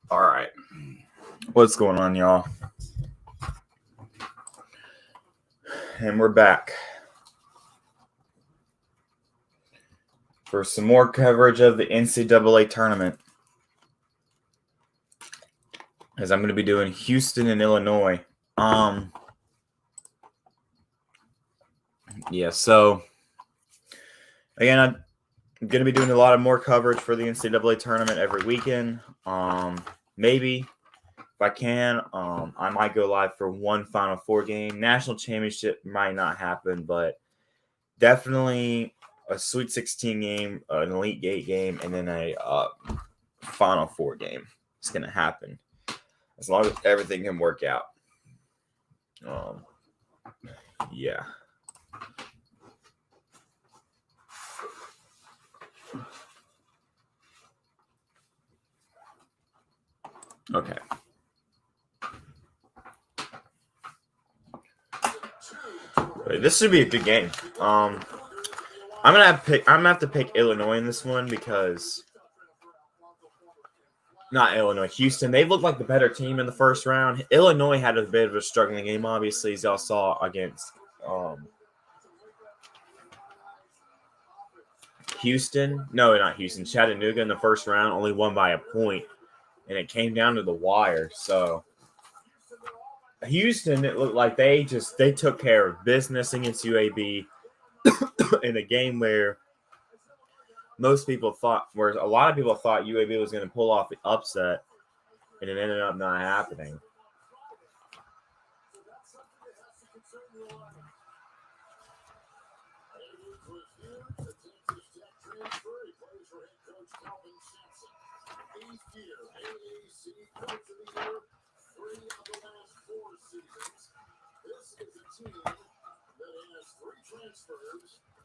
All right. What's going on, y'all? And we're back for some more coverage of the NCAA tournament. As I'm going to be doing Houston and Illinois. Yeah, so again, I'm going to be doing a lot of more coverage for the NCAA tournament every weekend. Maybe if I can, I might go live for one Final Four game. National championship might not happen, but definitely a Sweet 16 game, an Elite 8 game, and then a Final Four game. It's going to happen as long as everything can work out. Yeah. Okay. This should be a good game. I'm gonna have to pick Illinois in this one because not Illinois, Houston. They looked like the better team in the first round. Illinois had a bit of a struggling game, obviously, as y'all saw against Houston. No, not Houston. Chattanooga in the first round only won by a point, and it came down to the wire. So Houston, it looked like they took care of business against UAB in a game where a lot of people thought UAB was going to pull off the upset, and it ended up not happening.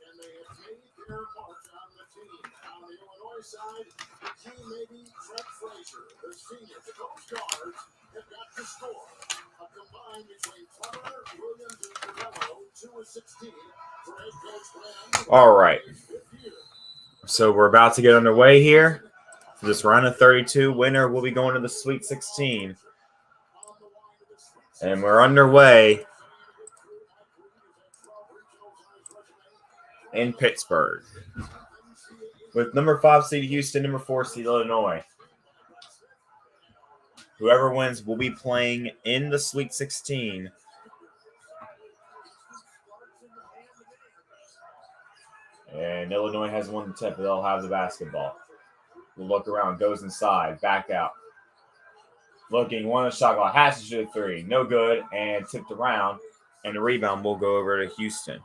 And they have made their mark on the team. On the Illinois side, the key may be Trent Frazier, the senior. The Coast Guards have got to score. A combine between Turner, Williams, and Carrello, 2 of 16 for head coach Graham. All right. So we're about to get underway here. For this round of 32, winner will be going to the Sweet 16. And we're underway in Pittsburgh with number 5 seed Houston, number 4 seed Illinois. Whoever wins will be playing in the Sweet 16. And Illinois has won the tip, but they'll have the basketball. We'll look around, goes inside, back out. Looking, one of the shot clock, has to shoot a three. No good, and tipped around. And the rebound will go over to Houston.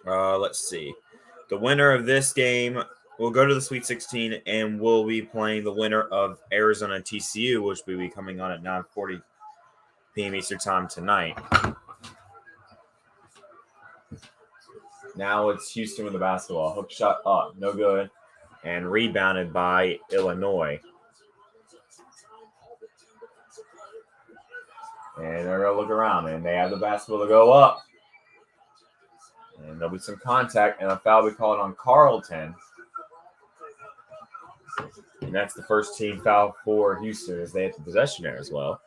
Let's see. The winner of this game will go to the Sweet 16 and will be playing the winner of Arizona and TCU, which will be coming on at 9:40 p.m. Eastern Time tonight. Now it's Houston with the basketball. Hook shot up, no good, and rebounded by Illinois. And they're going to look around, and they have the basketball to go up. And there'll be some contact, and a foul will be called on Carleton. And that's the first team foul for Houston as they have the possession there as well.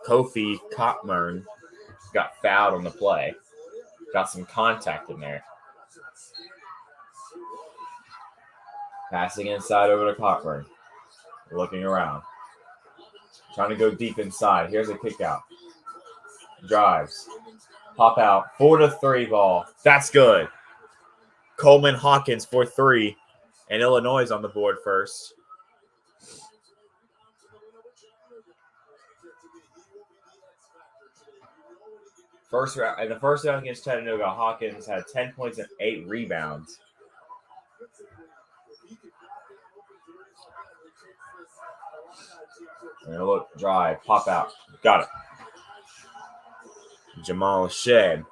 Kofi Cockburn got fouled on the play. Got some contact in there. Passing inside over to Cockburn. Looking around. Trying to go deep inside. Here's a kick out. Drives. Pop out. 4-3 ball. That's good. Coleman Hawkins for 3. And Illinois is on the board first. In the first round against Chattanooga, Hawkins had 10 points and 8 rebounds. And look, drive, pop out. Got it. Jamal Shed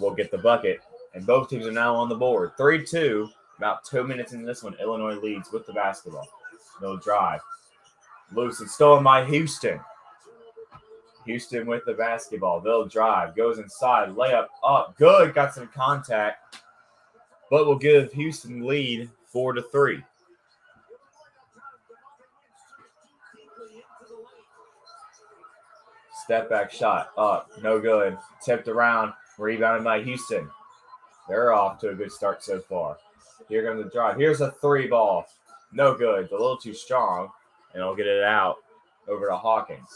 will get the bucket. And both teams are now on the board. 3-2. About 2 minutes into this one, Illinois leads with the basketball. They'll drive. Loose and stolen by Houston. Houston with the basketball. They'll drive. Goes inside. Layup up. Good. Got some contact. But will give Houston lead 4-3. Step back shot. Up. No good. Tipped around. Rebounded by Houston. They're off to a good start so far. Here comes the drive. Here's a 3 ball. No good. It's a little too strong. And I'll get it out over to Hawkins.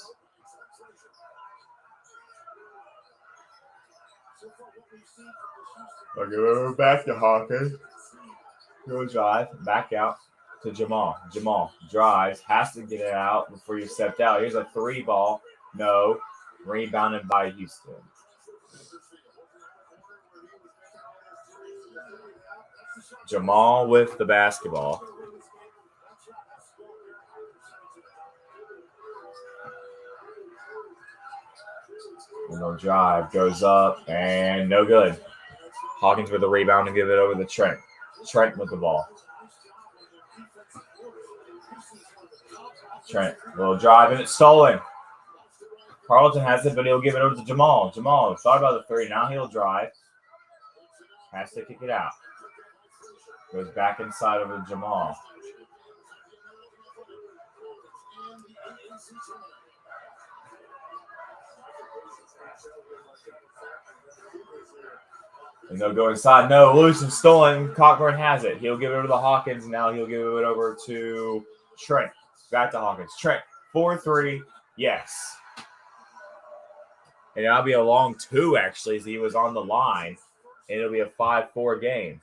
I'll give it back to Hawkins. Go drive. Back out to Jamal. Jamal drives. Has to get it out before you stepped out. Here's a 3 ball. No. Rebounded by Houston. Jamal with the basketball. And they'll drive. Goes up. And no good. Hawkins with the rebound and give it over to Trent. Trent with the ball. Trent will drive and it's stolen. Carleton has it, but he'll give it over to Jamal. Jamal thought about the 3. Now he'll drive. Has to kick it out. Goes back inside over to Jamal. And they'll go inside. No, loose and stolen. Cockburn has it. He'll give it over to Hawkins. Now he'll give it over to Trent. Back to Hawkins. Trent, 4-3. Yes. And that'll be a long 2, actually, as he was on the line. And it'll be a 5-4 game.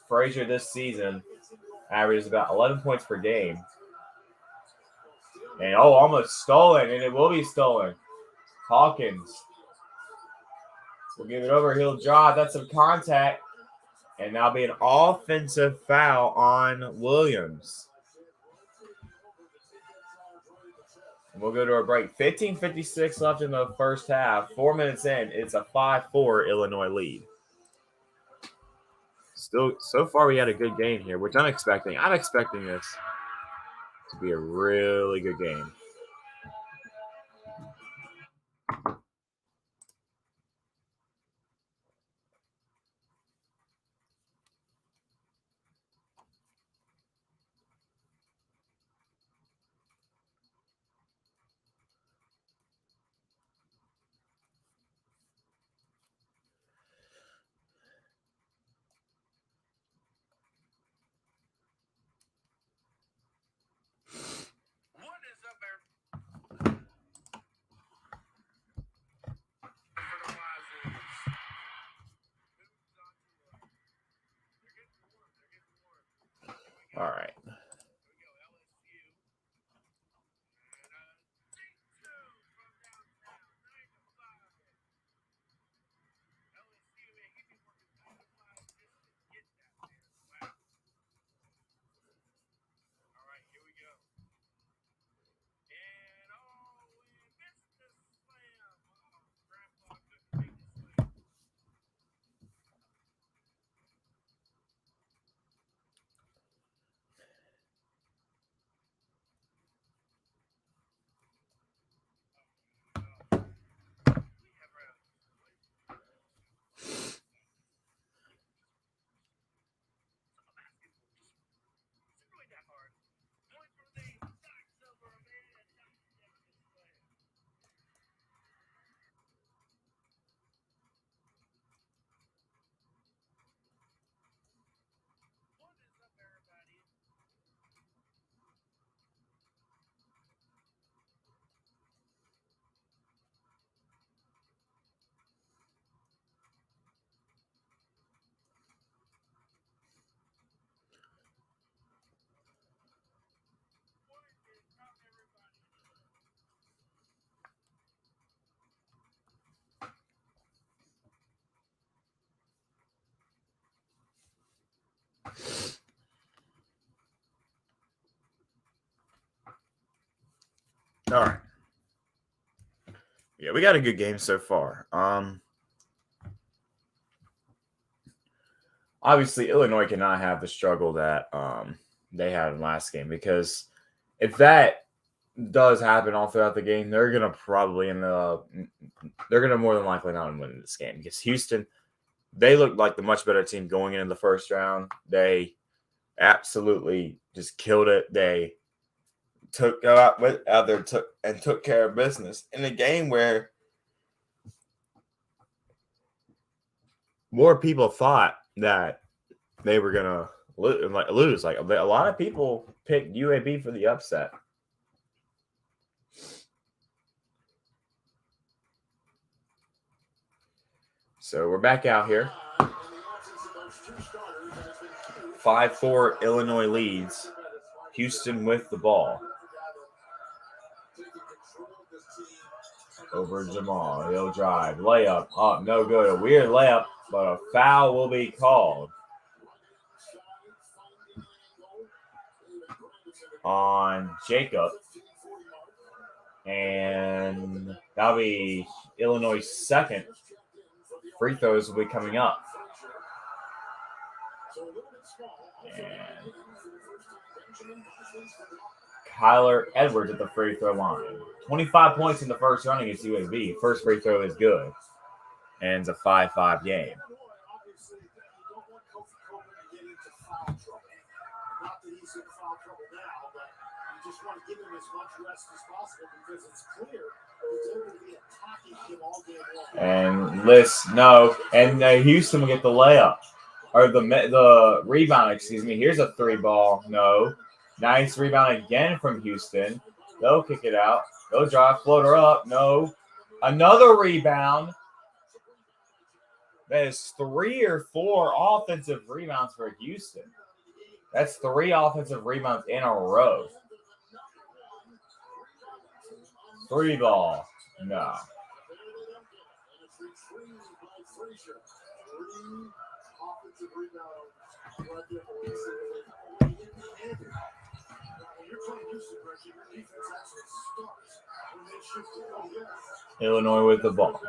Frazier this season averages about 11 points per game. And, almost stolen. And it will be stolen. Hawkins will give it over. He'll drive. That's some contact. And that'll be an offensive foul on Williams. And we'll go to a break. 15:56 left in the first half. 4 minutes in. It's a 5-4 Illinois lead. Still, so far we had a good game here, which I'm expecting. I'm expecting this to be a really good game. All right. Yeah, we got a good game so far. Obviously, Illinois cannot have the struggle that they had in last game, because if that does happen all throughout the game, they're gonna probably they're gonna more than likely not win this game, because Houston, they looked like the much better team going into the first round. They absolutely just killed it. They took care of business in a game where more people thought that they were gonna lose. Like, a lot of people picked UAB for the upset. So we're back out here. 5-4 Illinois leads. Houston with the ball. Over Jamal. He'll drive. Layup. Up. No good. A weird layup, but a foul will be called on Jacob. And that'll be Illinois' second. Free throws will be coming up. And Kyler Edwards at the free throw line. 25 points in the first round against UAB. First free throw is good. And it's a 5-5 game. Just want to give him as much rest as possible, because it's clear he's going to be attacking him all game long. And Houston will get the layup, or the rebound. Excuse me. Here's a 3-ball. No, nice rebound again from Houston. They'll kick it out. They'll drive, floater up. No, another rebound. That is 3 or 4 offensive rebounds for Houston. That's 3 offensive rebounds in a row. 3-ball. No. Illinois with the ball.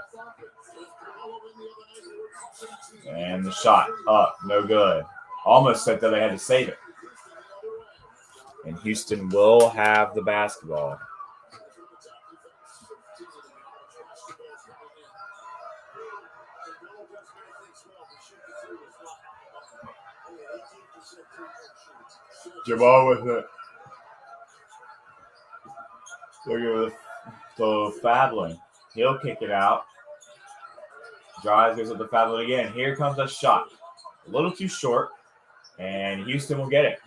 And the shot up. No good. Almost said that they had to save it. And Houston will have the basketball. Jamal with it. Look at the Fadlin. He'll kick it out. Drives, goes up to Fadlin again. Here comes a shot. A little too short. And Houston will get it.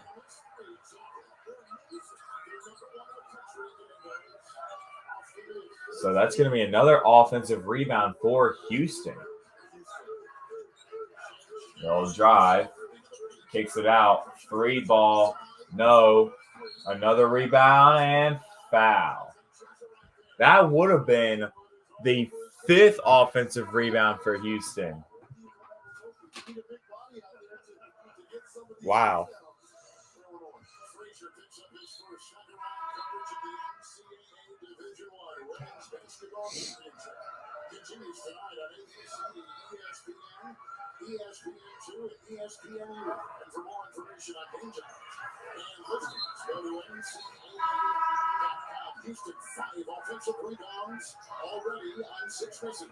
So that's going to be another offensive rebound for Houston. They'll drive. Kicks it out. 3-ball. No. Another rebound and foul. That would have been the 5th offensive rebound for Houston. Wow. ESPN2 and ESPN. And for more information on Danger and listings, go to NCAA.com. Houston 5 offensive rebounds already on 6 misses.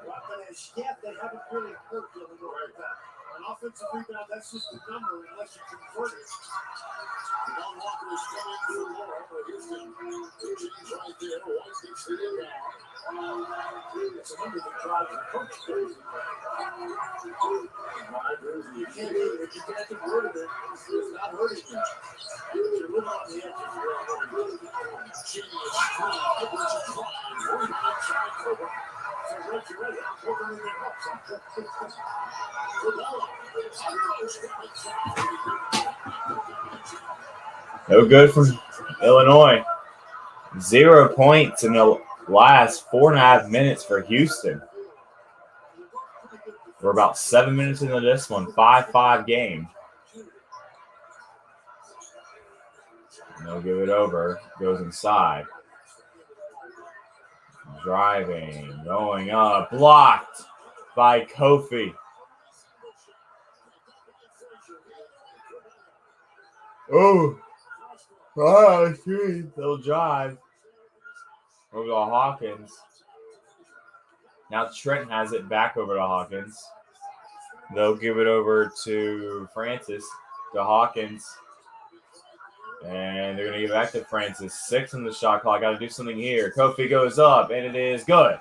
But as yet, they haven't really hurt Illinois like that. An offensive rebound, that's just a number unless you convert it. Long Walker is coming through Laura for Houston. James right there. White gets the inbound. It's a number that drives the coach crazy. You can't do it. If you can't convert it, it's not hurting you. You're living on the edges. Genius. Edwards is flying. Rebound side cover. So Reggie ready. Cover in their ups. No good from Illinois. 0 points in the last 4.5 minutes for Houston. We're about 7 minutes into this one. 5-5 game. They'll give it over. Goes inside. Driving, going up, blocked by Kofi. Oh, they'll drive over to Hawkins. Now Trent has it back over to Hawkins. They'll give it over to Francis, to Hawkins. And they're going to give it back to Francis. 6 in the shot clock. Got to do something here. Kofi goes up, and it is good.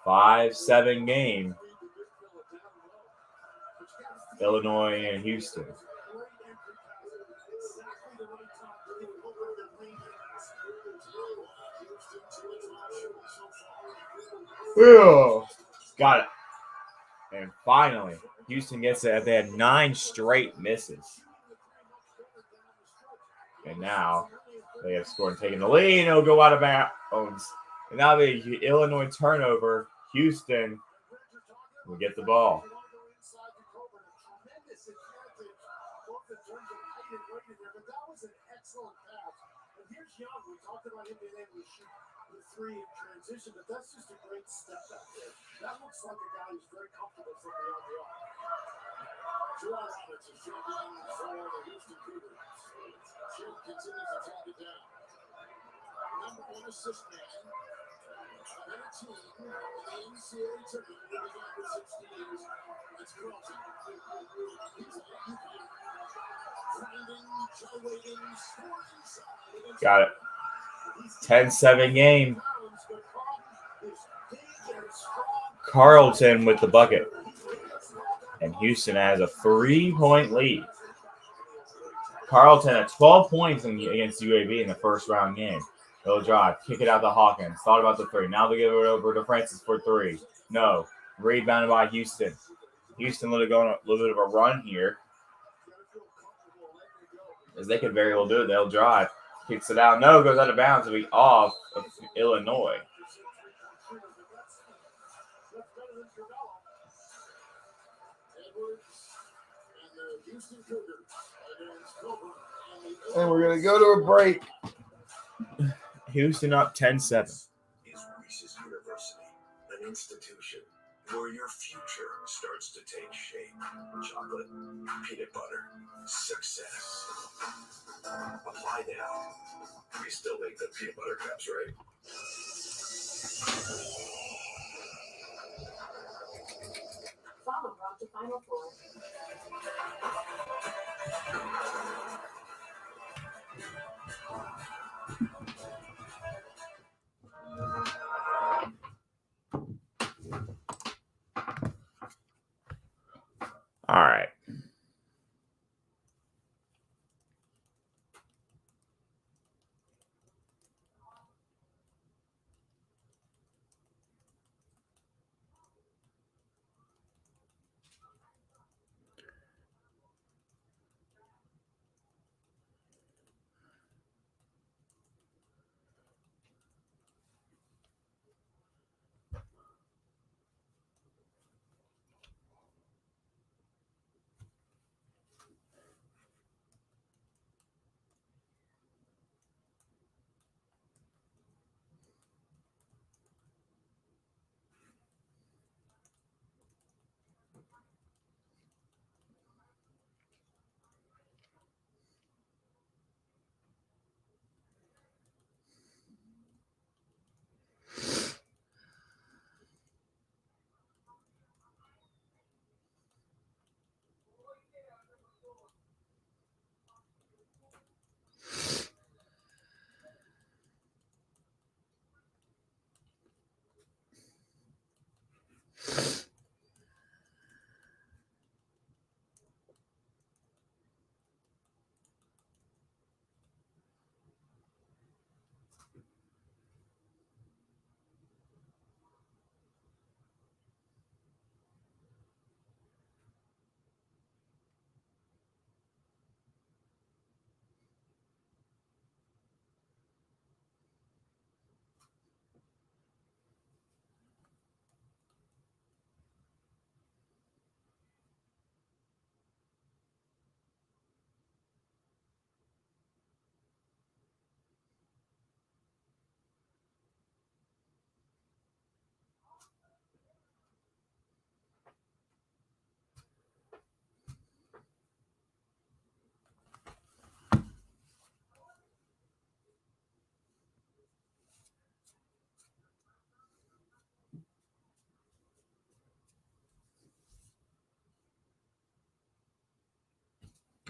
5-7 game. Illinois and Houston. Yeah. Got it. And finally, Houston gets it. They had 9 straight misses. And now they have scored and taken the lead. It'll go out of bounds. And now the Illinois turnover. Houston will get the ball. Here's Young. We talked about him being able to shoot the 3 in transition, but that's just a great step back there. That looks like a guy who's very comfortable from beyond the arc. Gerard Roberts is jumping for the Houston Cougars. Chip continues to track it down. Number 1 assist man. And a team in the NCAA tournament will be back for 60 years. That's Carlton. Got it. 10-7 game. Carlton with the bucket. And Houston has a 3-point lead. Carlton had 12 points against UAB in the first round game. They'll drive, kick it out to Hawkins. Thought about the 3. Now they give it over to Francis for 3. No. Rebounded by Houston. Houston going on a little bit of a run here. As they could very well do it. They'll drive. Kicks it out. No, goes out of bounds. It'll be off of Illinois. And we're going to go to a break. Houston up 10-7. Is Reese's University, an institution where your future starts to take shape. Chocolate, peanut butter, success. Apply now. We still make the peanut butter cups, right? Follow Rob to Final Four. All right.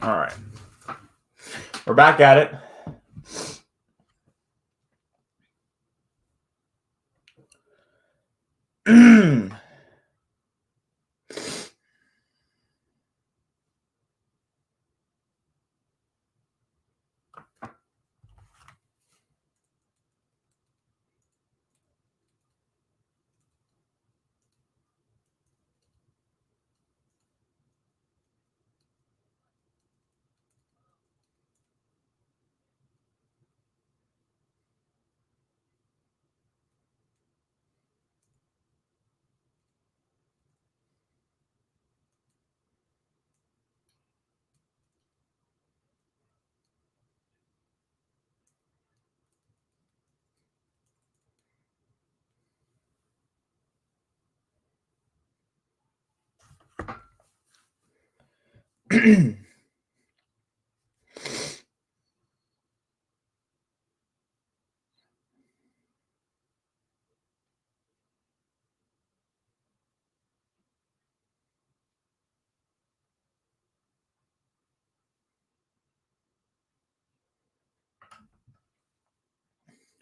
All right. We're back at it.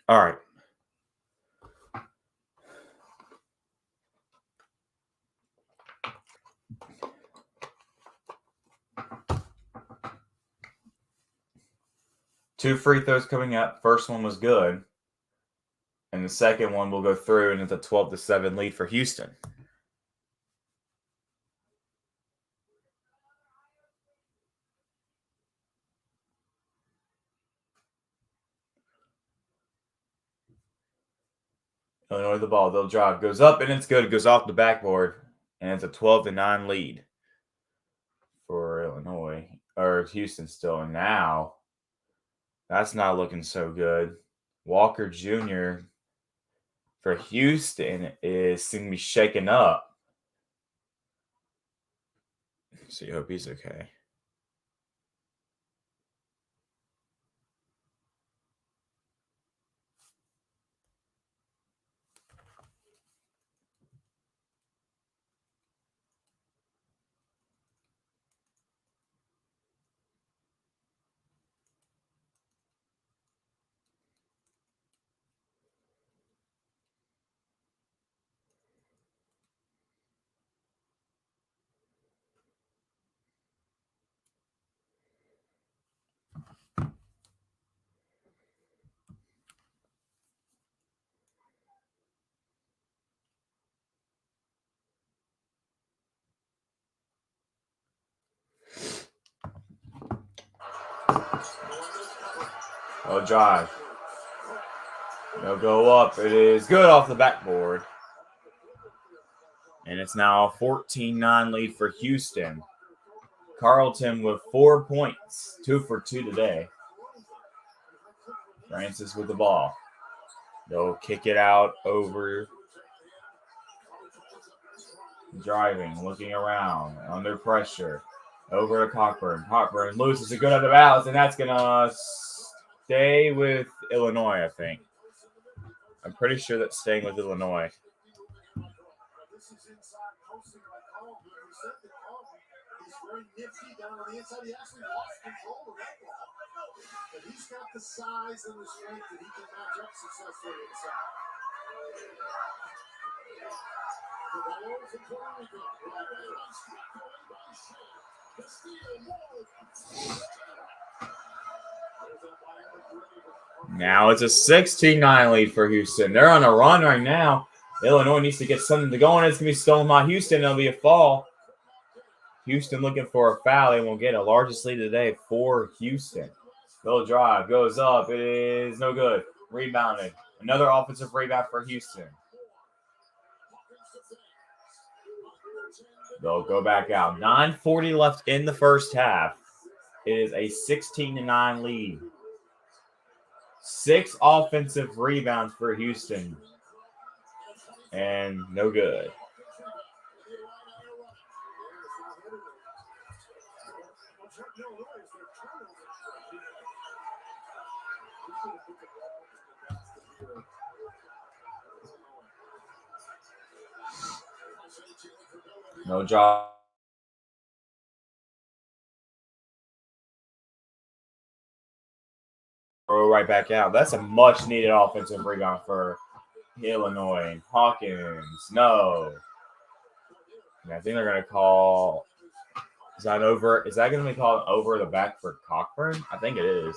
All right. Two free throws coming up. First one was good. And the second one will go through, and it's a 12-7 lead for Houston. Illinois the ball. They'll drive. Goes up, and it's good. It goes off the backboard, and it's a 12-9 lead for Illinois. Or Houston still. And now, that's not looking so good. Walker Jr. for Houston is going to be shaken up. So you hope he's okay. Oh, drive. They'll go up. It is good off the backboard. And it's now a 14-9 lead for Houston. Carlton with 4 points. 2 for 2 today. Francis with the ball. They'll kick it out over. Driving, looking around, under pressure. Over to Cockburn. Cockburn loses a good out of bounds, and that's going to stay with Illinois, I think. I'm pretty sure that's staying with Illinois. He's very nifty down on the inside. He actually lost control of that ball. But he's got the size and the strength that he can match up successfully inside. The ball over for Puerto Rico. The steal. Now it's a 16-9 lead for Houston. They're on a run right now. Illinois needs to get something to go on. It's going to be stolen by Houston. It'll be a fall. Houston looking for a foul. They won't get a largest lead today for Houston. They'll drive. Goes up. It is no good. Rebounded. Another offensive rebound for Houston. They'll go back out. 9:40 left in the first half. It is a 16-9 lead. 6 offensive rebounds for Houston. And no good. No job. go right back out. That's a much needed offensive rebound for Illinois. Hawkins, no. And I think they're going to call. Is that over? Is that going to be called over the back for Cockburn? I think it is.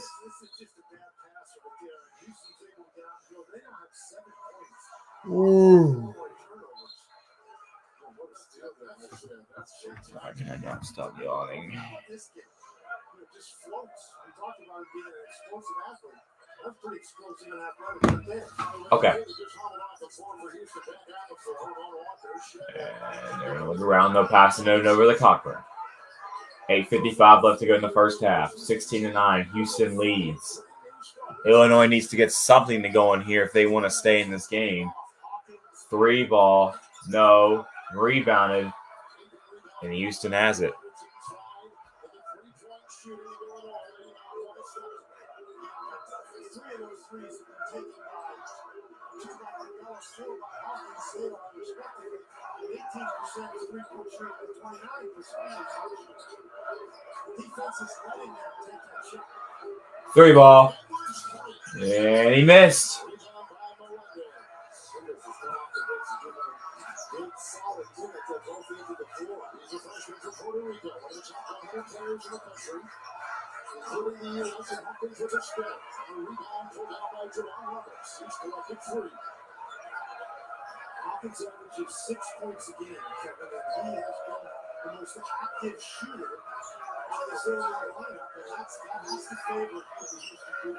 Ooh. I cannot stop yawning. Just floats. We talked about being an explosive athlete. That's pretty explosive and athletic right there. Okay. And they're going to look around. No passing it over the Cockburn. 8:55 left to go in the first half. 16-9. Houston leads. Illinois needs to get something to go in here if they want to stay in this game. 3 ball. No. Rebounded. And Houston has it. Three ball. And he missed. Hawkins averages 6 points a game, Kevin, and he has been the most active shooter on this Illinois lineup, and that has to favor the Houston group.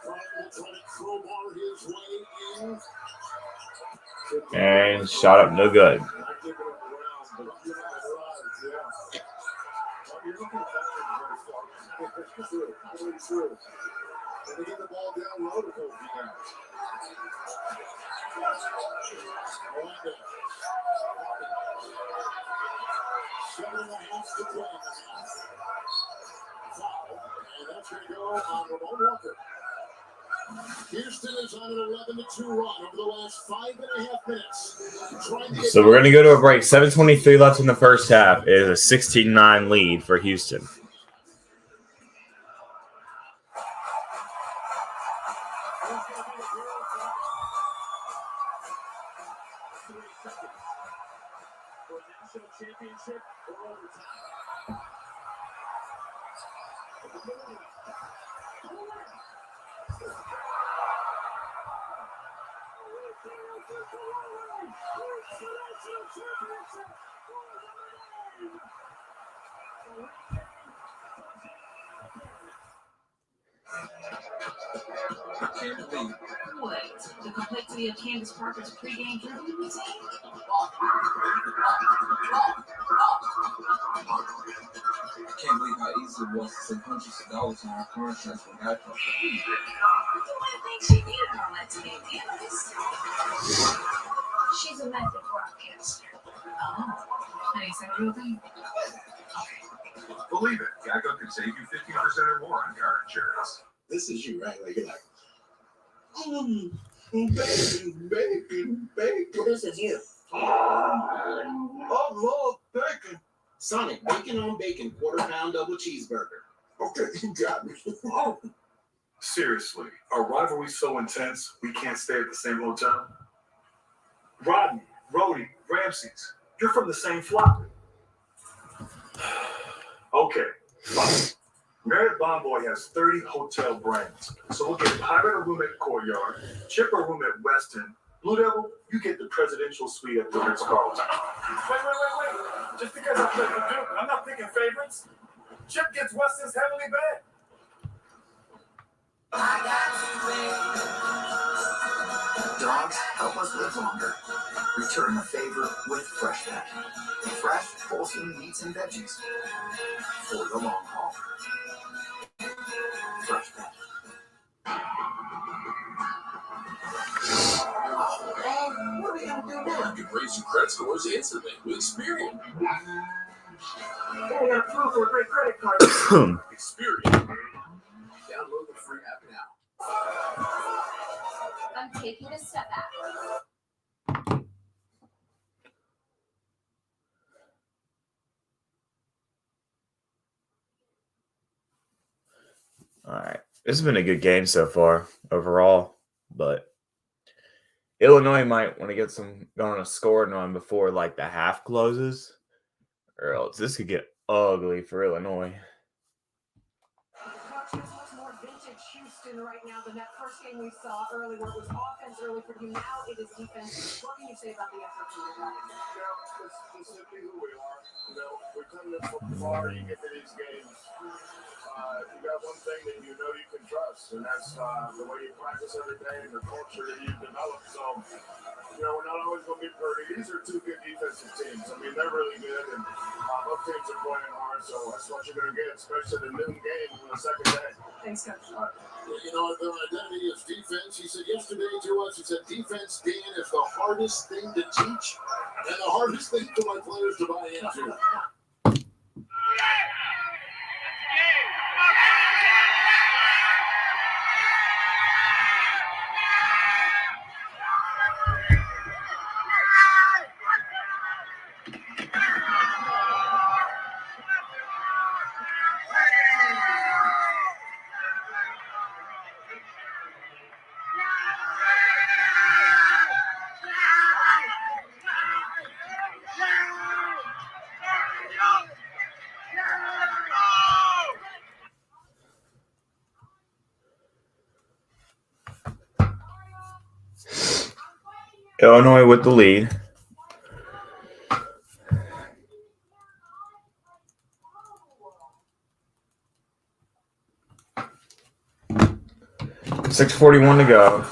Trying to crowbar his way in. And shot up, no good. They get the ball down low to Kobe now. that's going to go on Ramon Walker. Houston is on an 11-2 run over the last 5.5 minutes. So we're going to go to a break. 7:23 left in the first half. It is a 16-9 lead for Houston. What? The complexity of Candace Parker's pregame dribbling routine? I can't believe how easy it was to save hundreds of dollars on our car insurance from Geico. Do I think she needed all that to be an analyst? She's a method broadcaster. Oh, I ain't said a real thing. Believe it, Geico could save you 15% or more on car insurance. This is you, right? Like you're like, bacon. This is you. I love bacon. Sonic, bacon on bacon, quarter-pound double cheeseburger. Okay, you got me. Seriously, are rivalries so intense we can't stay at the same hotel? Rodney, Rhodey, Ramses, you're from the same flock. Okay, fine. Marriott Bonvoy has 30 hotel brands. So we'll get Pirate a room at Courtyard, Chip a room at Westin, Blue Devil, you get the presidential suite at the Ritz-Carlton. Wait. Just because I play for Duke, I'm not picking favorites. Chip gets Westin's heavily bad. Dogs help us live longer. Return the favor with Freshpet. Fresh, wholesome meats and veggies for the long haul. Freshpet. What are you going to do now? You can raise your credit scores instantly with Experian. Oh, we got proof for a great credit card. Experian. Download the free app now. I'm taking a step back. All right. This has been a good game so far overall, but Illinois might want to get going on a scoring run before like the half closes, or else this could get ugly for Illinois. Coach, this looks more vintage Houston right now than that first game we saw early, where it was offense early for you. Now it is defense. What can you say about the effort you got? It's simply who we are. We come this far, you get to these games. You got one thing that you can trust, and that's the way you practice every day and the culture that you've developed. So, we're not always going to be pretty. These are two good defensive teams. I mean, they're really good, and both teams are playing hard, so that's what you're going to get, especially the noon game on the second day. Thanks, Coach. Their identity is defense. He said yesterday to us, he said, defense, Dan, is the hardest thing to teach and the hardest thing for my players to buy into. Illinois with the lead. $6:41 to go.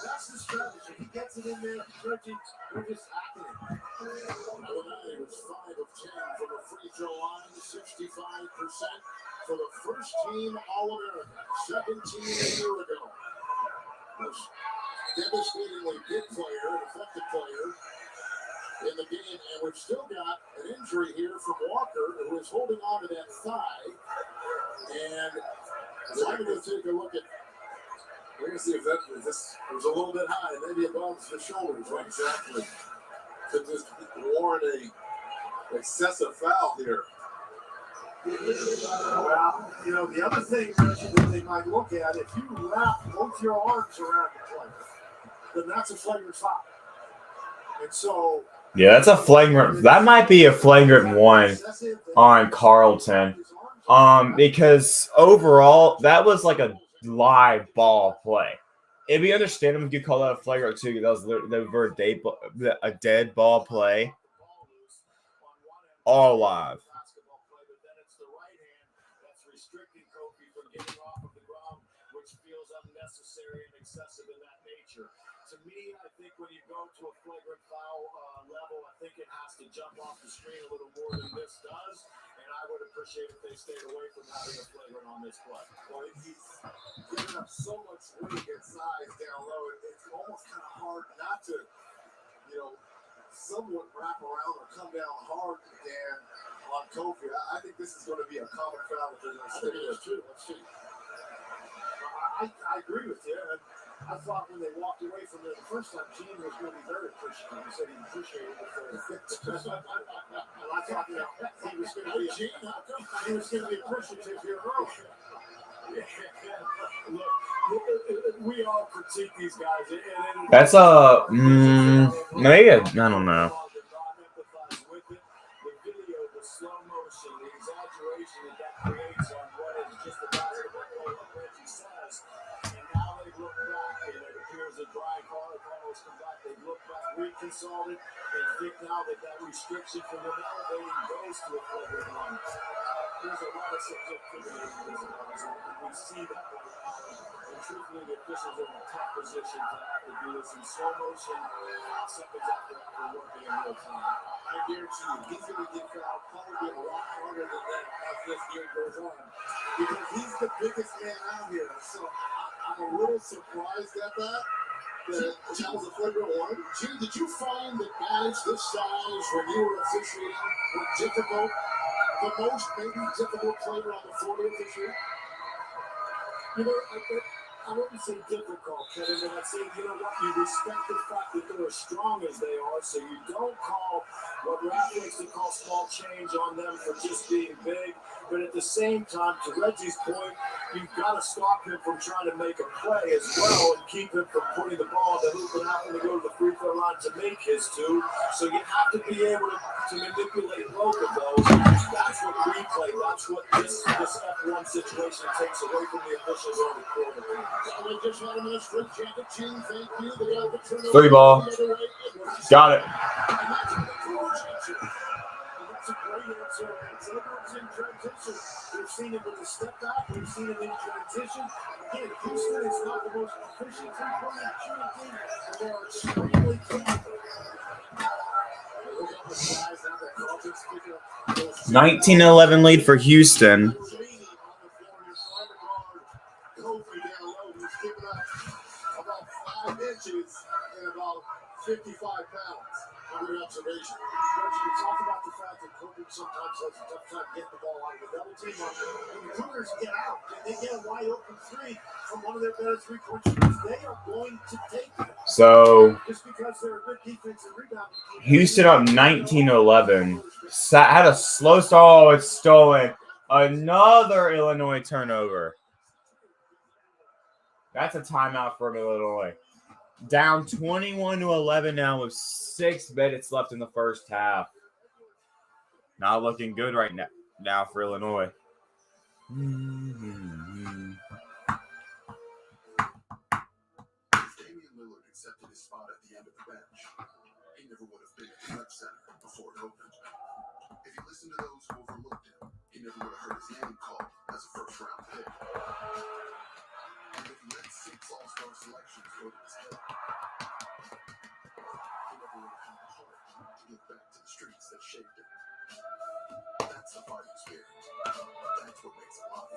That's the strategy. He gets it in there, stretching, we're just acting it. Illinois was 5 of 10 from the free throw line, 65% for the first team All-American, second team a year ago. Most devastatingly big player, an effective player in the game, and we've still got an injury here from Walker, who is holding on to that thigh. And I'm going to take a look at. We're going to see if this was a little bit high, maybe above the shoulders. Right, exactly. To just warrant a excessive foul here. Well, the other thing, Richard, that they might look at, if you wrap both your arms around the player, then that's a flagrant foul. And so... Yeah, that's a flagrant. That might be a flagrant one on Carlton. Because overall, that was like a live ball play. It'd be understandable if you call that a flagrant too. That was a dead ball play. All live. To me, I think when you go to a flagrant foul level, I think it has to jump off the screen a little more than this does. And I would appreciate if they stayed away from having a flagrant on this play. Well, he's giving up so much weight and size down low. It's almost kind of hard not to, somewhat wrap around or come down hard, Dan, on Kofi. I think this is going to be a common foul if they're going to stay there, too. Let's see. I agree with you. I thought when they walked away from it the first time, Gene was going to be very appreciative. He said he appreciated it. And I thought, he was going to be appreciative here early. Look, we all critique these guys. That's maybe I don't know. The video, the slow motion, the exaggeration that creates on what is just a basketball play, like Reggie says. And now they look back, and it appears a dry car. If almost come back, they look back, reconsulted, and think now that restriction from the elevating goes to a flagrant one. There's a lot of subjectivity in this one. We see that. And truthfully, the officials are in a tough position to have to do this in slow motion, seconds after working in real time. I guarantee you, he's going to get fouled probably a lot harder than that as this game goes on. Because he's the biggest man out here. So I'm a little surprised at that. That was a flagrant one. Gene, did you find that guys this size, when you were officiating, were difficult? The most maybe difficult player on the floor to officiate? I wouldn't say difficult, Kevin, but I'd say, you know what, you respect the fact that they're as strong as they are, so you don't call what Ralph likes to call small change on them for just being big. But at the same time, to Reggie's point, you've got to stop him from trying to make a play as well and keep him from putting the ball in the hoop and having to go to the free throw line to make his two. So you have to be able to manipulate both of those. That's what replay, that's what this F1 situation takes away from the officials on the court. Well, we just had a minute straight championship. Thank you. They got the turnover. Free ball. Got it. And that's a great answer. That's a great answer. It's Edwards in transition. We've seen him with a step back. We've seen him in transition. Again, Houston is not the most efficient three-point shooting team, but they are extremely capable. 19-11 lead for Houston. Kofi down low, he's giving up about 5 inches and about 55 pounds. Under observation. But you talk about the fact that Kofi sometimes has a tough time getting the ball out of the double team. When the Cougars get out and they get a wide open three from one of their better three-point shooters, they are going to take it. So Just because they're a good defensive rebounding team. Houston up 19-11. Had a slow start. Oh, it's stolen. Another Illinois turnover. That's a timeout for Illinois. Down 21-11 now with 6 minutes left in the first half. Not looking good right now for Illinois. Damian Lillard accepted his spot at the end of the bench, he never would have been at the Rec Center before it opened. If you listen to those who overlooked him, he never would have heard his name called as a first-round pick. And if he let 6 all-star selections go to his head, he never would have had the heart to give back to the streets that shaped him. That's the fighting spirit. That's what makes it live.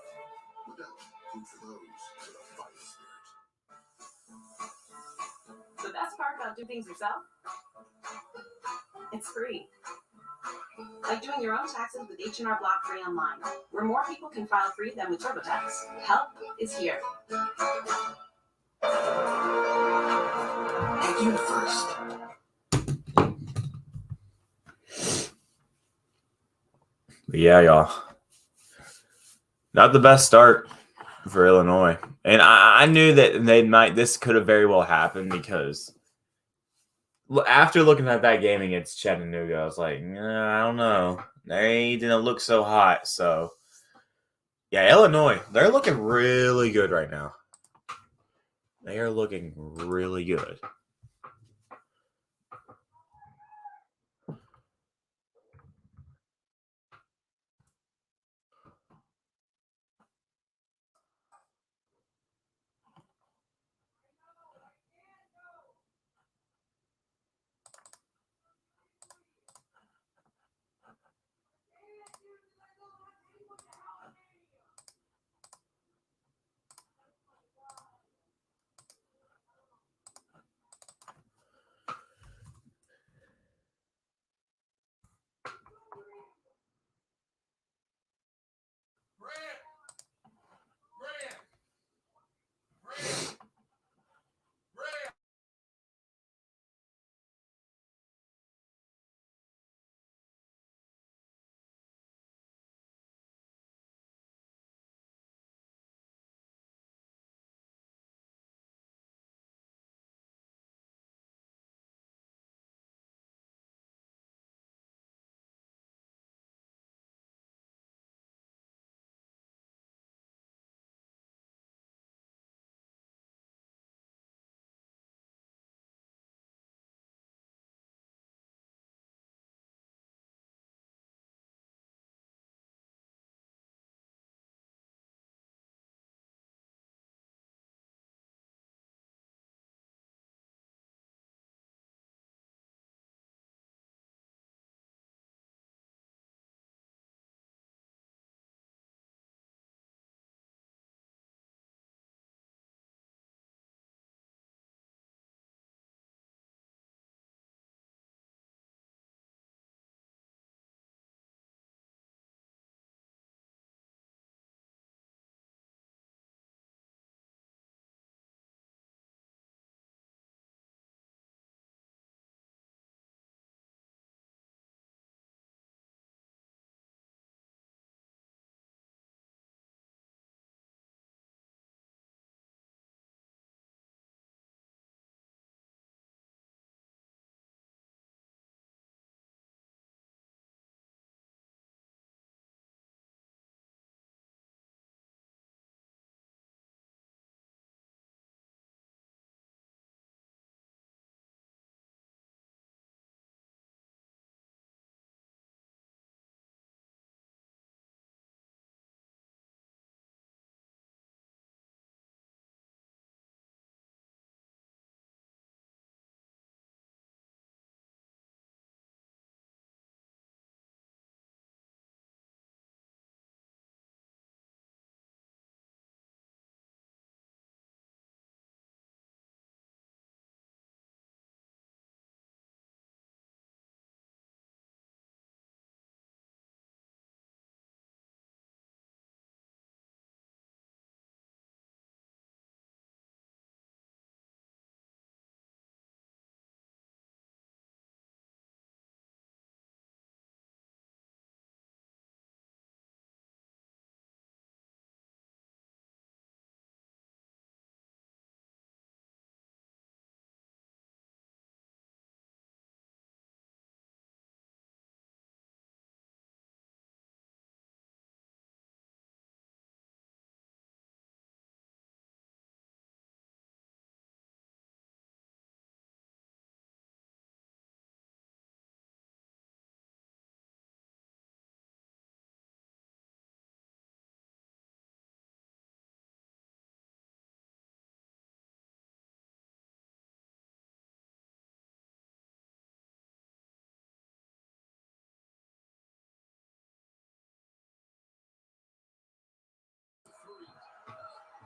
Without food for those with a fighting spirit. The best part about doing things yourself? It's free. Like doing your own taxes with H&R Block Free Online, where more people can file free than with TurboTax. Help is here. At UniFirst. Yeah, y'all. Not the best start for Illinois. And I knew that this could have very well happened because after looking at that game against Chattanooga, I was like, I don't know. They didn't look so hot. So, yeah, Illinois, they're looking really good right now. They are looking really good.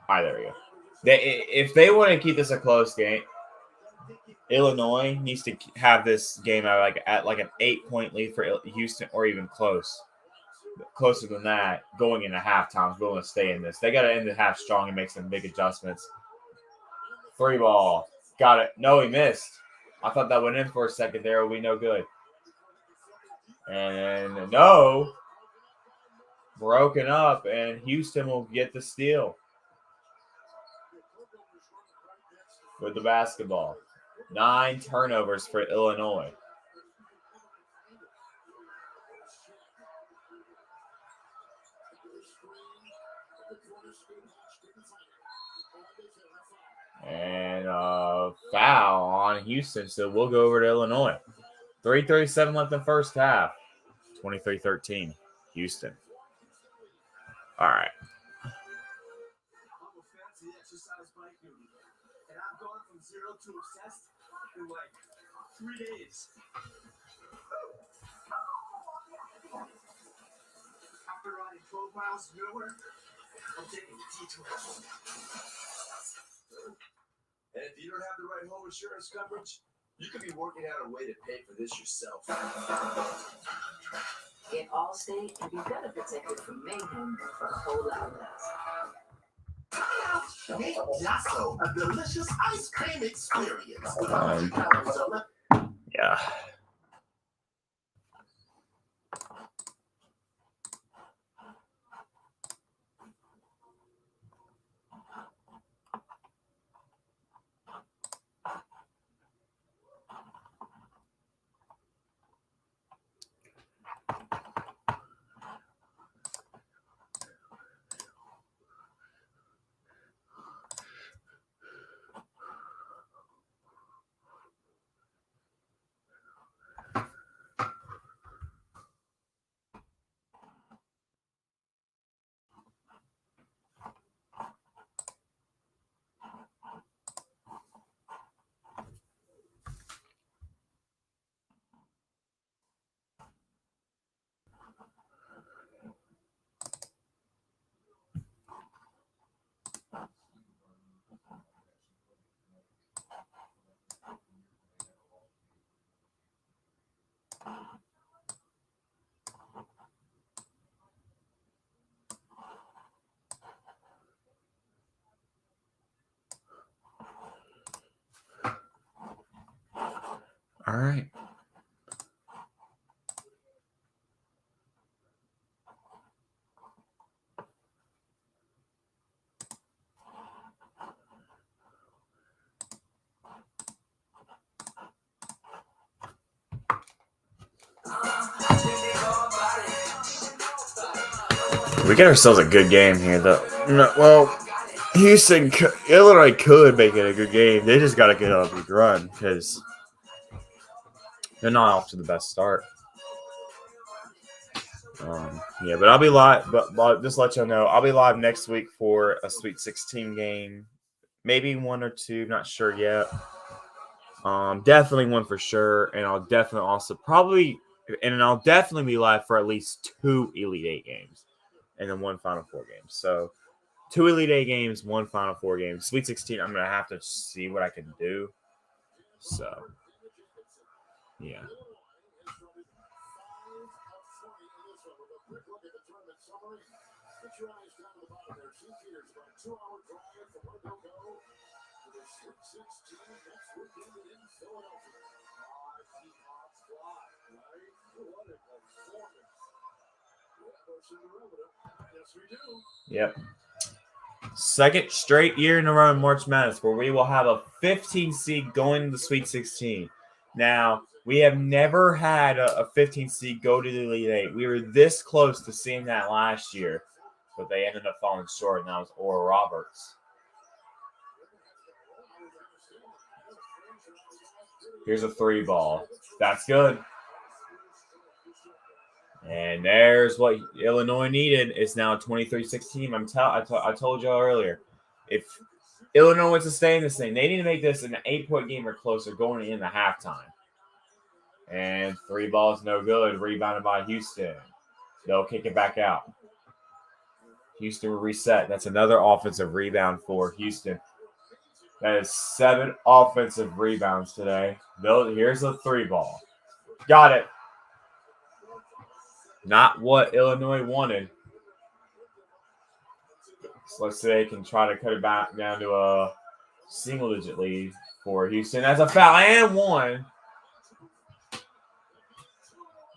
All right, there we go. If they want to keep this a close game, Illinois needs to have this game at like an 8-point lead for Houston, or even closer than that, going into halftime. If we want to stay in this, they got to end the half strong and make some big adjustments. 3 ball, got it. No, he missed. I thought that went in for a second there. It'll be no good. And no, broken up, and Houston will get the steal with the basketball. 9 turnovers for Illinois. And foul on Houston, so we'll go over to Illinois. 3:37 left in the first half. 23-13, Houston. All right. I'm a fancy exercise bike dude, and I've gone from 0 to obsessed in like 3 days. After riding 12 miles to nowhere, I'm taking a detour. And if you don't have the right home insurance coverage, you could be working out a way to pay for this yourself. Get Allstate and be better protected from mayhem for a whole lot less. Meet Yasso, a delicious ice cream experience. Yeah. All right. We get ourselves a good game here, though. No, well, Illinois could make it a good game. They just got to get on a good run because they're not off to the best start. Yeah, but I'll be live. But just let y'all know, I'll be live next week for a Sweet 16 game, maybe 1 or 2, not sure yet. Definitely 1 for sure, and I'll definitely I'll definitely be live for at least 2 Elite 8 games, and then 1 Final 4 game. So 2 Elite 8 games, 1 Final 4 game. Sweet 16, I'm gonna have to see what I can do. So, yeah. Yep. Second straight year in a row in March Madness where we will have a 15 seed going to the Sweet 16. Now, we have never had a 15 seed go to the Elite 8. We were this close to seeing that last year, but they ended up falling short, and that was Oral Roberts. Here's a 3 ball. That's good. And there's what Illinois needed. It's now a 23-16. I told y'all earlier, if Illinois wants to stay in this thing, they need to make this an 8-point game or closer going into halftime. And 3 balls, no good. Rebounded by Houston. They'll kick it back out. Houston will reset. That's another offensive rebound for Houston. That is 7 offensive rebounds today. Here's a 3 ball. Got it. Not what Illinois wanted. So let's say they can try to cut it back down to a single-digit lead for Houston. That's a foul and 1.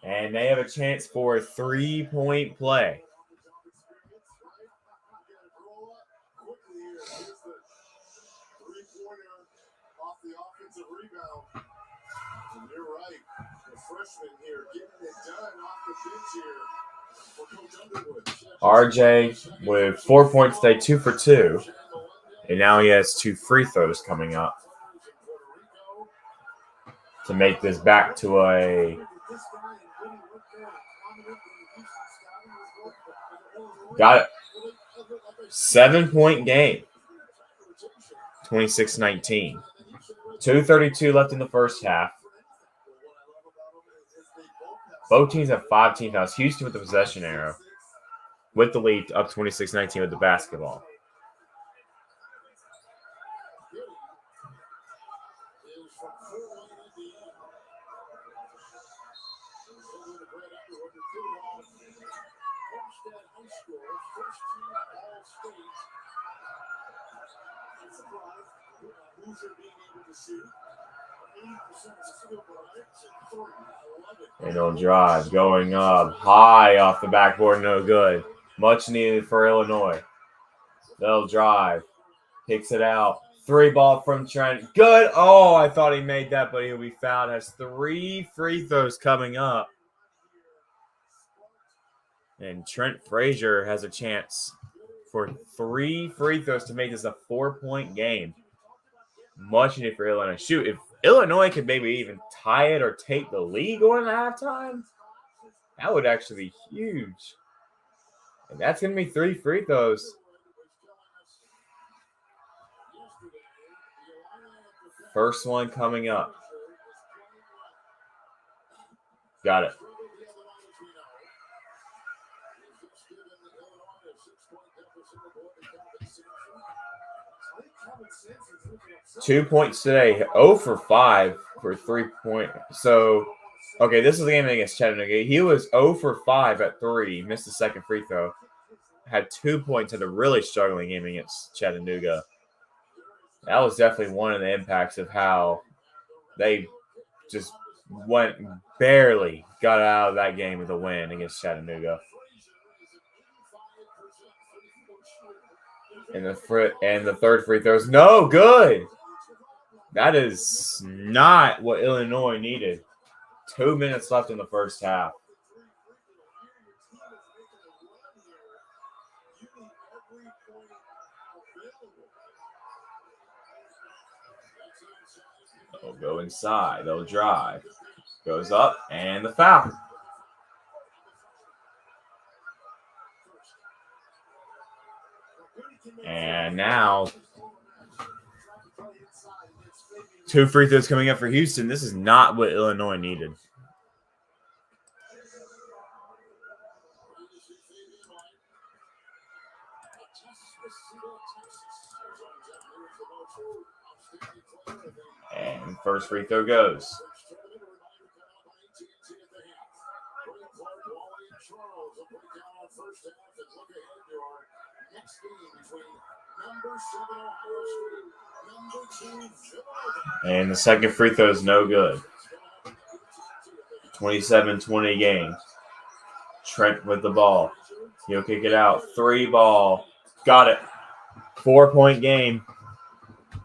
And they have a chance for a 3-point play. And you're right. The freshman here getting it done off the bench here for Coach Underwood. RJ with 4 points today, 2 for 2. And now he has 2 free throws coming up to make this back to a got it. 7-point game. 26-19. 2:32 left in the first half. Both teams have 5 team fouls. Houston with the possession arrow. With the lead up 26-19 with the basketball. And they'll drive, going up, high off the backboard, no good. Much needed for Illinois. They'll drive, kicks it out. 3 ball from Trent. Good. Oh, I thought he made that, but he'll be fouled. Has 3 free throws coming up. And Trent Frazier has a chance for 3 free throws to make this a 4-point game. Much needed for Illinois. Shoot, if Illinois could maybe even tie it or take the lead going to halftime, that would actually be huge. And that's going to be 3 free throws. First one coming up. Got it. Two points today. 0 for 5 for 3-point. So, okay, this is the game against Chattanooga. He was 0 for 5 at 3. Missed the second free throw. Had 2 points at a really struggling game against Chattanooga. That was definitely one of the impacts of how they just barely got out of that game with a win against Chattanooga. And the third free throw is no good. That is not what Illinois needed. 2 minutes left in the first half. They'll go inside. They'll drive. Goes up, and the foul. And now 2 free throws coming up for Houston. This is not what Illinois needed. And first free throw goes. And the second free throw is no good. 27-20 game. Trent with the ball. He'll kick it out. 3 ball. Got it. 4-point game.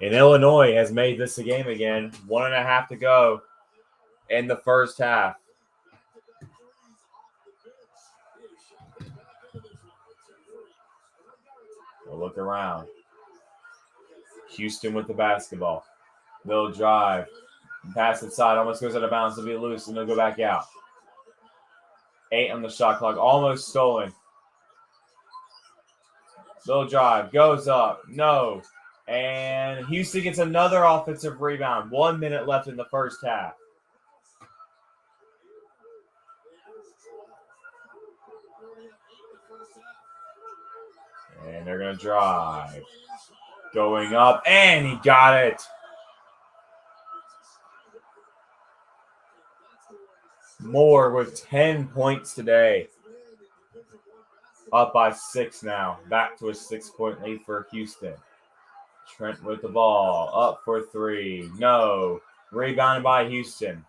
And Illinois has made this a game again. 1.5 to go in the first half. We'll look around. Houston with the basketball. They'll drive. Pass inside. Almost goes out of bounds. It'll be loose, and they'll go back out. 8 on the shot clock. Almost stolen. They'll drive. Goes up. No. And Houston gets another offensive rebound. 1 minute left in the first half. And they're going to drive. Going up, and he got it. Moore with 10 points today. Up by 6 now. Back to a 6-point lead for Houston. Trent with the ball. Up for 3. No. Rebounded by Houston.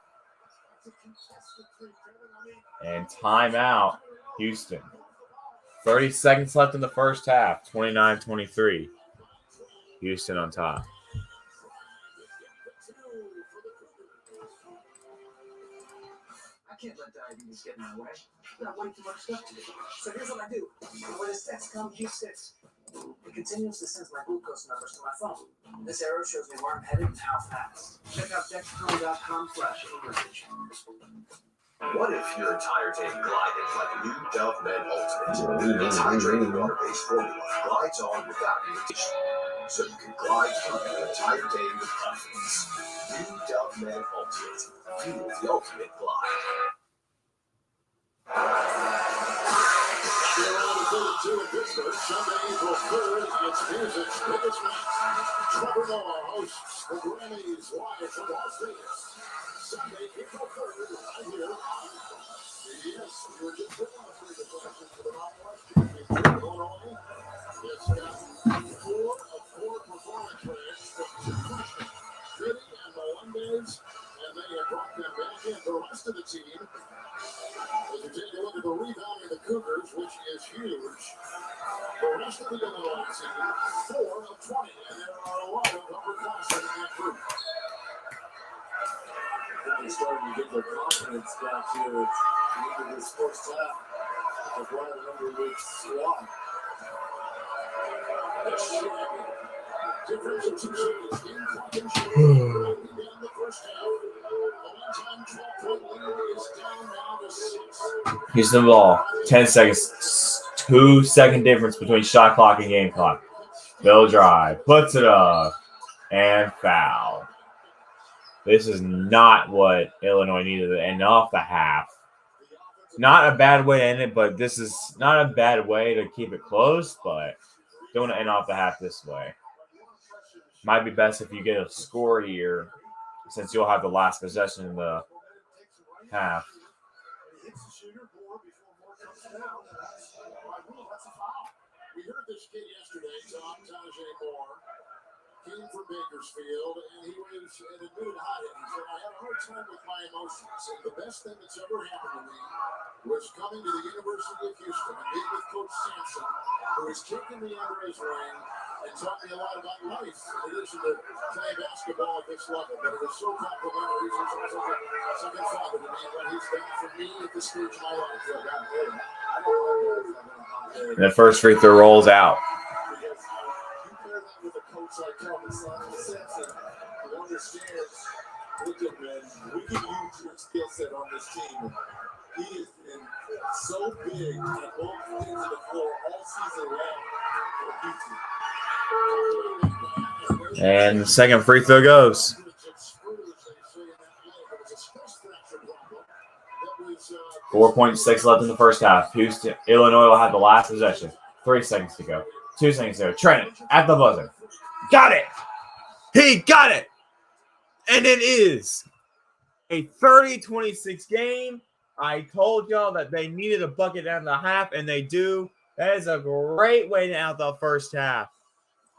And timeout, Houston. 30 seconds left in the first half. 29-23. Houston on top. I can't let diabetes get in my way. I've got way too much stuff to do. So here's what I do. When this text comes, G6. It continuously sends my glucose numbers to my phone. This arrow shows me where I'm headed and how fast. Check out Dexcom.com/Overreach. What if your entire day glided like a new Dove Men Ultimate? Its hydrating water-based formula glides on without irritation, so you can glide through your entire day with confidence. New Dove Men Ultimate. Fuel the ultimate glide. Carolina 32 in Pittsburgh, Sunday, April 3rd. It's music's biggest night. Trevor Noah hosts the Grammys live from Las Vegas. Sunday, April 3rd, right here. Yes, we were just putting on the selection for the Mountain West Championship in Illinois. It's got 4 of 4 performance tracks from 2 freshmen, Fitty and Melendez, and they have brought them back in. The rest of the team, as you take a look at the rebounding of the Cougars, which is huge. The rest of the Illinois team, 4 of 20, and there are a lot of upperclassmen in that group. They're starting to get their confidence back here into this first half of one of the number week squad. Difference of 2 seconds in clock and shoot in the first half. A one-time 12-point lead is down now to 6. Houston ball. 10 seconds. 2-second difference between shot clock and game clock. Bill drive. Puts it up. And foul. This is not what Illinois needed to end off the half. Not a bad way to end it, but this is not a bad way to keep it close, but don't want to end off the half this way. Might be best if you get a score here, since you'll have the last possession in the half. We heard this kid yesterday, Tajay Moore. Came from Bakersfield, and he was an admitted hothead. He said, I had a hard time with my emotions, and the best thing that's ever happened to me was coming to the University of Houston and meeting with Coach Sampson, who has taken me under his wing and taught me a lot about life. In addition to playing basketball at this level, but it was so complimentary. He's also a second father to me, what he's done for me at this stage of my life. And the first free throw rolls out. With a coach like Thomas Sampson, who understands, look at man, we can use your skill set on this team. He has been so big at both ends of the floor all season long for the And the second free throw goes. 4.6 left in the first half. Houston, Illinois will have the last possession. 3 seconds to go. 2 seconds to go. Trent at the buzzer. Got it. He got it. And it is a 30-26 game. I told y'all that they needed a bucket down the half, and they do. That is a great way to out the first half.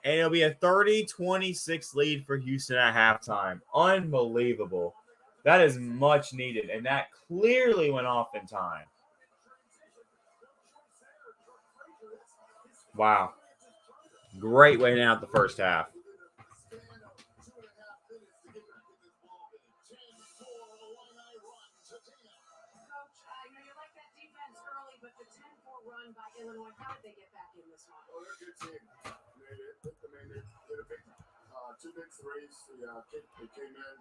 And it'll be a 30-26 lead for Houston at halftime. Unbelievable. That is much needed, and that clearly went off in time. Wow. Great way to out the first half. Illinois, how did they get back in this one? Oh, they're a good team. They did a big, 2 big threes. They came in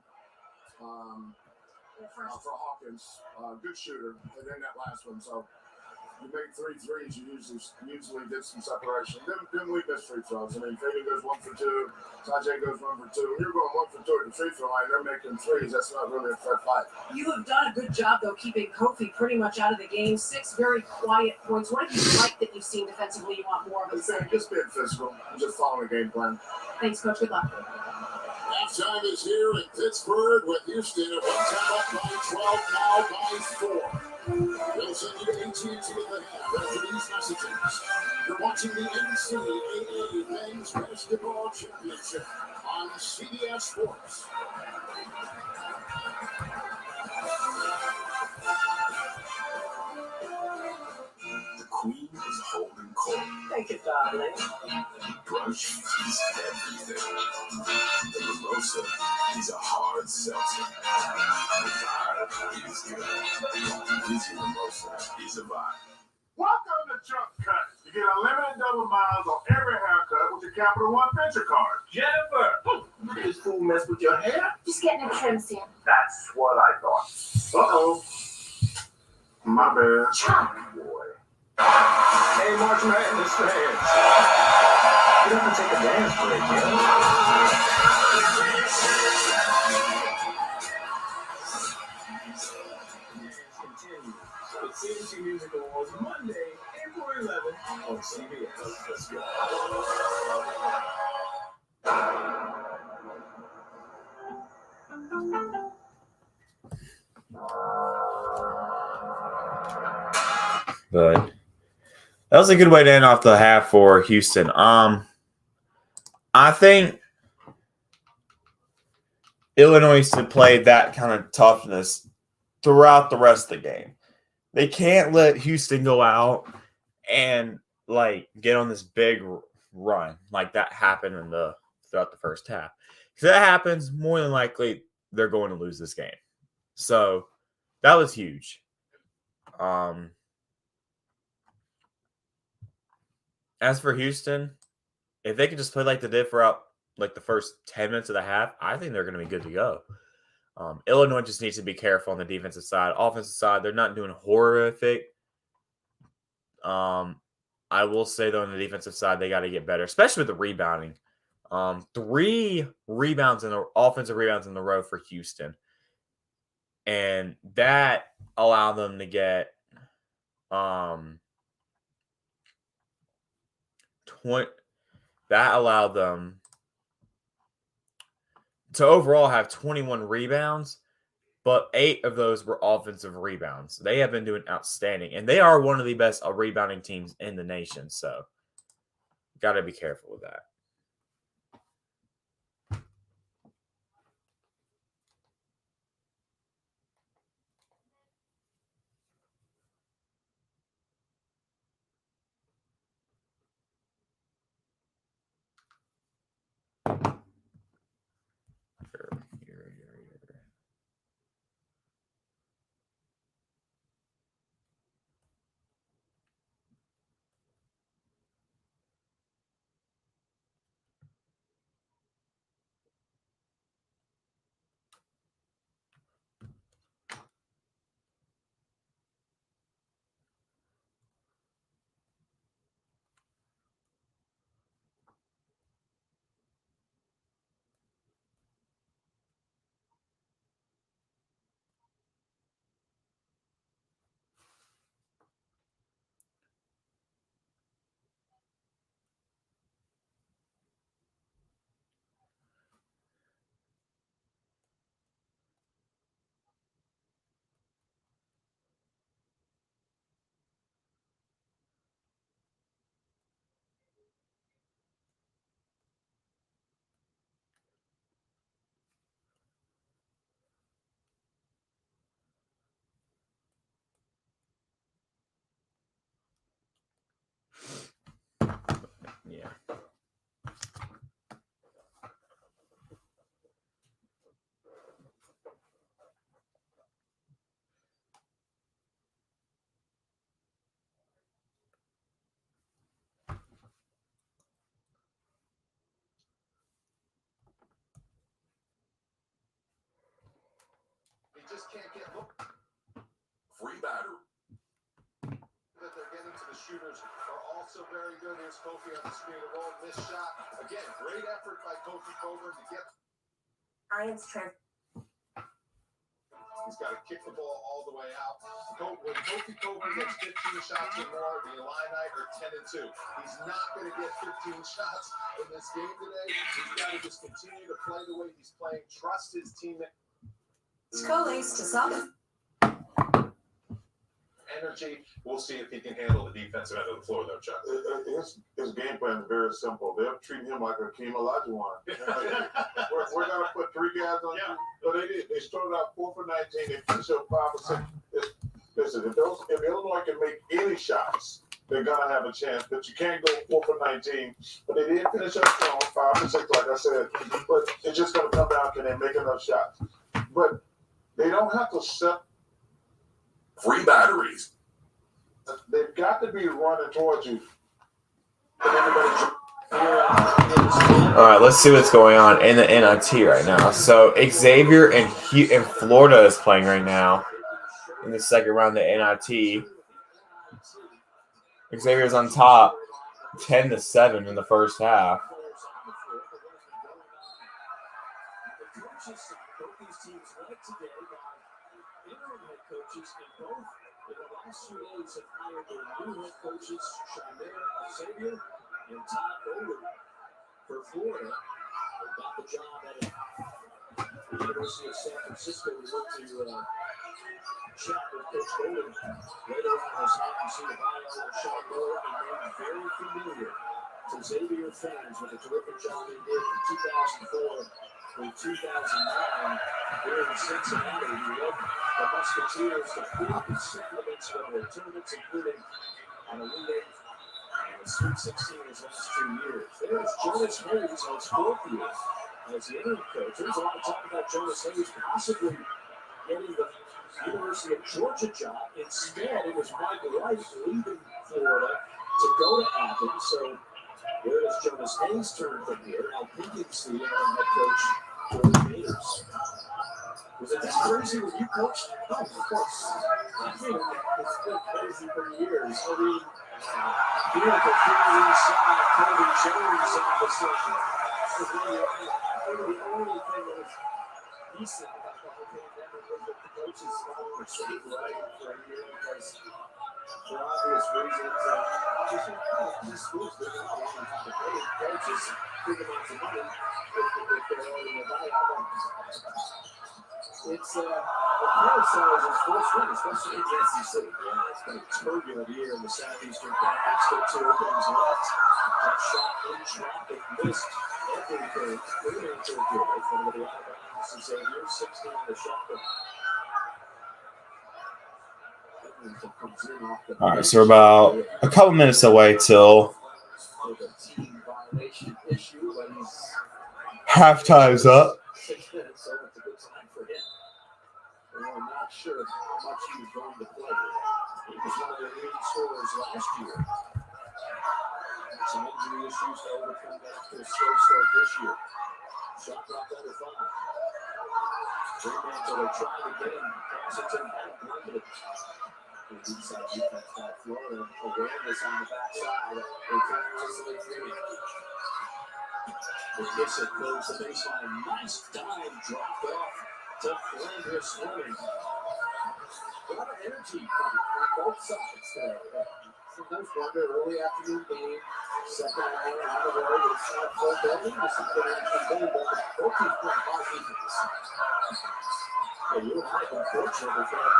for Hawkins, good shooter, and then that last one. So you make 3 threes, you usually get some separation. Then we miss free throws. I mean, Fader goes 1 for 2, Tajay goes 1 for 2. When you're going 1 for 2 at the free throw line, they're making threes. That's not really a fair fight. You have done a good job, though, keeping Kofi pretty much out of the game. 6 very quiet points. What have you liked that you've seen defensively you want more of? Just being physical, just following the game plan. Thanks, Coach. Good luck. Halftime is here in Pittsburgh with Houston at one time up by 12, now by 4. We'll send you to AT&T in the half after these messages. You're watching the NCAA Men's Basketball Championship on CBS Sports. The Queen is holding court. Thank you, darling. Brunch is everything. The mimosa is a hard seltzer. The vibe is good. Easy Mimosa is a vibe. Welcome to Jump Cut. You get unlimited double miles on every haircut with your Capital One Venture Card. Jennifer, did this fool mess with your hair? Just getting a trim, Sam. That's what I thought. Uh-oh. My bad. Chop. Boy. Hey, March Madness fans. You have to take a dance break, Continue. So it's CNC Music Awards Monday, April 11th on CBS. Let's go. But that was a good way to end off the half for Houston. I think Illinois should play that kind of toughness throughout the rest of the game. They can't let Houston go out and get on this big run like that happened throughout the first half. If that happens, more than likely they're going to lose this game. So that was huge. As for Houston, if they can just play like they did throughout the first 10 minutes of the half, I think they're going to be good to go. Illinois just needs to be careful on the defensive side. Offensive side, they're not doing horrific. I will say, though, on the defensive side, they got to get better, especially with the rebounding. 3 offensive rebounds in a row for Houston. And that allowed them to get that allowed them to overall have 21 rebounds, but 8 of those were offensive rebounds. They have been doing outstanding, and they are one of the best rebounding teams in the nation. So, got to be careful with that. Yeah. Free batter. shooters are also very good. Here's Kofi on the screen of all missed shot. Again, great effort by Kofi Coburn to get. He's got to kick the ball all the way out. When Kofi Coburn gets 15 shots or more, the Illini are 10-2. He's not going to get 15 shots in this game today. He's got to just continue to play the way he's playing. Trust his teammates. Coalesce to some Energy. We'll see if he can handle the defensive end of the floor, though, Chuck. His game plan is very simple. They're treating him like Hakeem Olajuwon. we're going to put 3 guys on you. But they did. They started out 4 for 19. They finished up 5 for 6. Listen, if Illinois can make any shots, they're going to have a chance. But you can't go 4 for 19. But they did finish up strong, 5 for 6, like I said. But it's just going to come down to can they make enough shots. But they don't have to set Free batteries. They've got to be running towards you. All right, let's see what's going on in the NIT right now. So Xavier in Florida is playing right now in the second round of the NIT. Xavier's on top, 10-7 in the first half. Coaches in both in the last 2 days have hired their new head coaches, Chimere Xavier and Todd Bowler for Florida. They got the job at the University of San Francisco. We went to chat with Coach Bowler later on this night and see the bio of Sean Miller, and they're very familiar to Xavier fans with the terrific job they did from 2004 through 2009 here in Cincinnati. He led the Musketeers to 4 consecutive NCAA tournaments, including on a win rate and a Sweet 16 his last 2 years. There's Jonas Hayes on his 4th year as the interim coach. There's a lot of talk about Jonas Hayes possibly getting the University of Georgia job. Instead, it was Mike Wright leaving Florida to go to Athens. So where does Jonas Hayes turn from here? Al Pinkins, the interim head coach for the Gators. Was it that crazy when you coached? Oh, of course. I mean, it's been crazy for years. I mean, beautiful thing inside, Kobe Jones on the scene. The only thing that was decent about the whole pandemic was that the coaches were safe, right, for a year because for obvious reasons, these schools didn't want to pay coaches big amounts of money if they're already a buyout. It's carousel is his first win, especially in the SEC. Yeah, it's been a turbulent year in the Southeastern Conference. Still 2 openings left. That shot in traffic, missed everything. 3 into a good. From the Alabama to Xavier, 16 on the shot. All right, so we're about a couple minutes away till halftime's up. 6 minutes, so it's a good time for him. I'm not sure how much he's going to play. He was one of their leading scorers last year. Some injury issues to overcome after a slow start this year. Shot clock under 5. Fremantle, they tried to get him. Washington had him limited. The inside defense by Florida. Awareness on the backside. They can't isolate Fremantle. The kiss it close the baseline. Nice dive dropped off to Flanders Swimming. A lot of energy on both sides there. Sometimes wonder early afternoon game, second hour out of the way, it's not full building, it's not going to actually go, but both teams playing hard defense. And you and I have been fortunate with that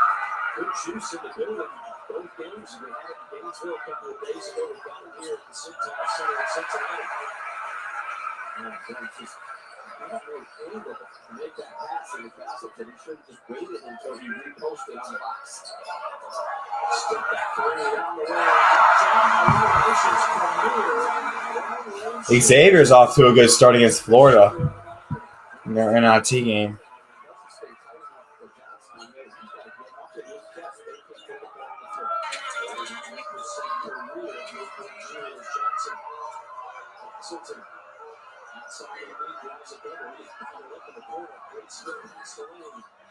good juice in the building. Both games, we had it in Gainesville a couple of days ago, we've got it here at the Cintas Center in Cincinnati. And just not really able to make that pass in the Castleton. He should have just waited until he reposted on the box. Step back 3 down the way. Xavier's off to a good start against Florida in their NIT game.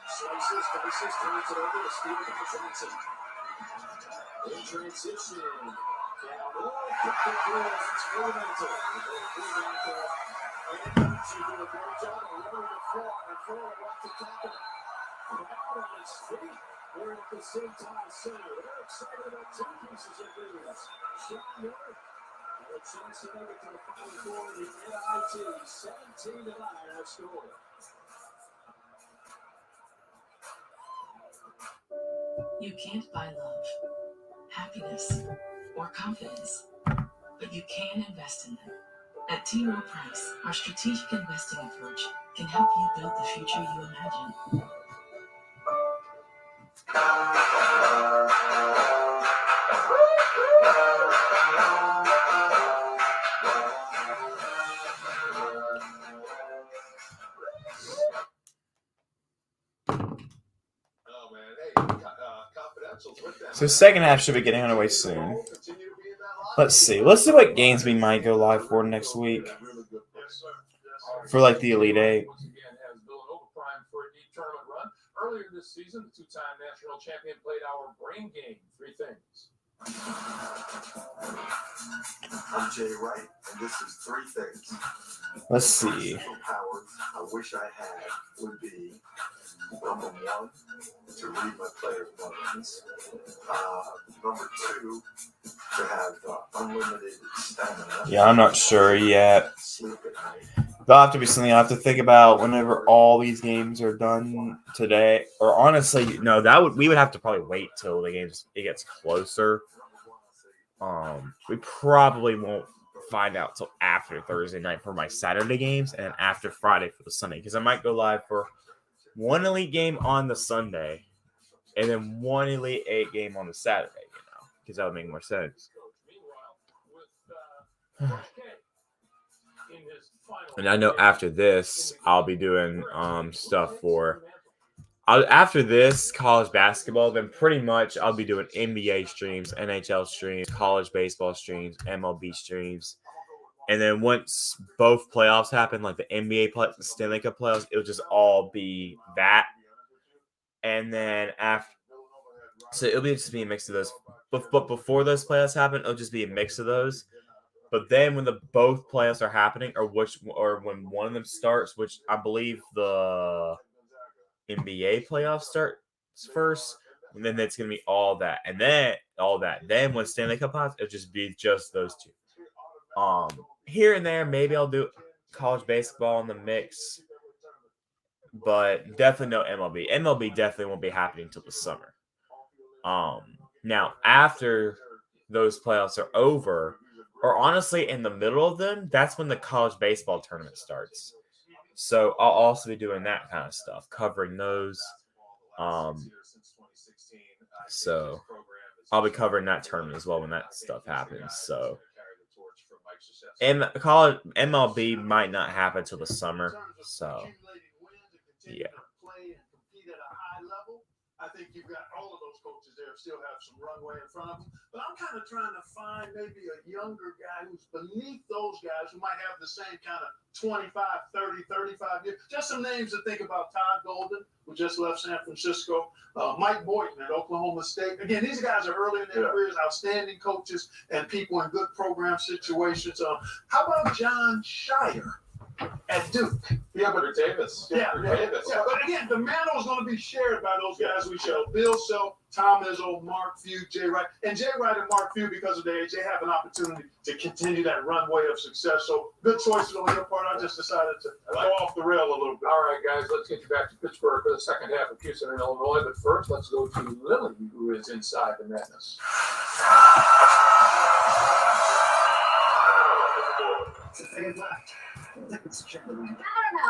Slices, turns it over to Steven Johnson. In transition, kick it through. It's experimental. And she did a great job of lowering the floor and throwing it off the top of the crowd on its feet. We're at the same time center. They're excited about two pieces of news. Sean Miller and a chance to make it to the Final Four in the NIT. 17-9 our score. You can't buy love, happiness, or confidence, but you can invest in them. At T. Rowe Price, our strategic investing approach can help you build the future you imagine. So second half should be getting underway soon. Let's see. Let's see what games we might go live for next week. For like the Elite Eight. Once again, has Villanova primed for a deep tournament run. Earlier this season, the two-time national champion played our brain game. Three things. I'm Jay Wright, and this is Three Things. Let's see. Superpowers I wish I had would be number one, to read my players' minds. Number two, to have unlimited stamina. Yeah, I'm not sure yet. Sleep at night. That'll have to be something I have to think about whenever all these games are done today. Or honestly, no, we would have to probably wait till the games it gets closer. We probably won't find out till after Thursday night for my Saturday games and after Friday for the Sunday, because I might go live for one Elite game on the Sunday and then one Elite 8 game on the Saturday, because that would make more sense. And I know after this, I'll be doing stuff for after this college basketball. Then pretty much I'll be doing NBA streams, NHL streams, college baseball streams, MLB streams, and then once both playoffs happen, like the NBA the Stanley Cup playoffs, it'll just all be that. And then so it'll just be a mix of those. But before those playoffs happen, it'll just be a mix of those. But then when both playoffs are happening, or when one of them starts, which I believe the NBA playoffs starts first, and then it's gonna be all that, and then all that. Then when Stanley Cup happens, it'll just be just those two. Here and there, maybe I'll do college baseball in the mix, but definitely no MLB. MLB definitely won't be happening until the summer. Now after those playoffs are over, or honestly in the middle of them, that's when the college baseball tournament starts. So I'll also be doing that kind of stuff, covering those. So I'll be covering that tournament as well when that stuff happens. So and college MLB might not happen until the summer. So yeah. I think you've got all of those coaches there still have some runway in front of them. But I'm kind of trying to find maybe a younger guy who's beneath those guys who might have the same kind of 25, 30, 35 years. Just some names to think about. Todd Golden, who just left San Francisco. Mike Boynton at Oklahoma State. Again, these guys are early in their careers, outstanding coaches and people in good program situations. How about John Shire at Duke? Yeah, but Davis. Davis. Yeah, but again, the mantle is going to be shared by those guys we showed. Bill Self, Tom Izzo, Mark Few, Jay Wright. And Jay Wright and Mark Few, because of their age, they have an opportunity to continue that runway of success. So good choices on your part. I just decided to go off the rail a little bit. All right, guys, let's get you back to Pittsburgh for the second half of Houston and Illinois. But first, let's go to Lily, who is inside the madness. I don't know,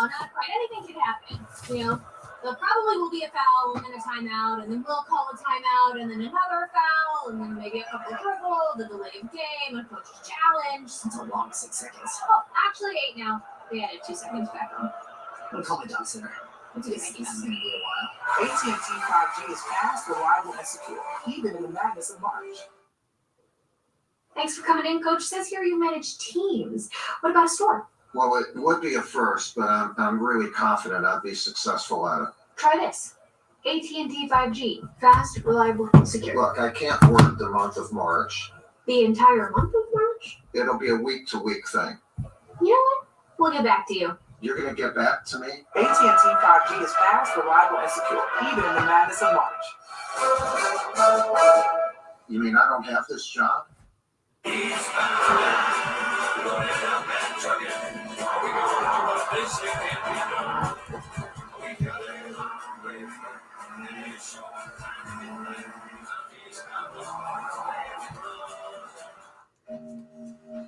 not quite. Anything could happen. You know, there probably will be a foul and a timeout, and then we'll call a timeout, and then another foul, and then maybe a couple of dribble, the delay of game, a coach's challenge. It's a long 6 seconds. Oh, actually 8 now. They added 2 seconds back on. I'm gonna call my dog center. This is gonna be a while. AT&T 5G is fast, reliable, and secure, even in the madness of March. Thanks for coming in, Coach. Says here you manage teams. What about a store? Well, it would be a first, but I'm really confident I'd be successful at it. Try this. AT&T 5G. Fast, reliable, secure. Look, I can't work the month of March. The entire month of March? It'll be a week-to-week thing. You know what? We'll get back to you. You're gonna get back to me? AT&T 5G is fast, reliable, and secure, even in the madness of March. You mean I don't have this job?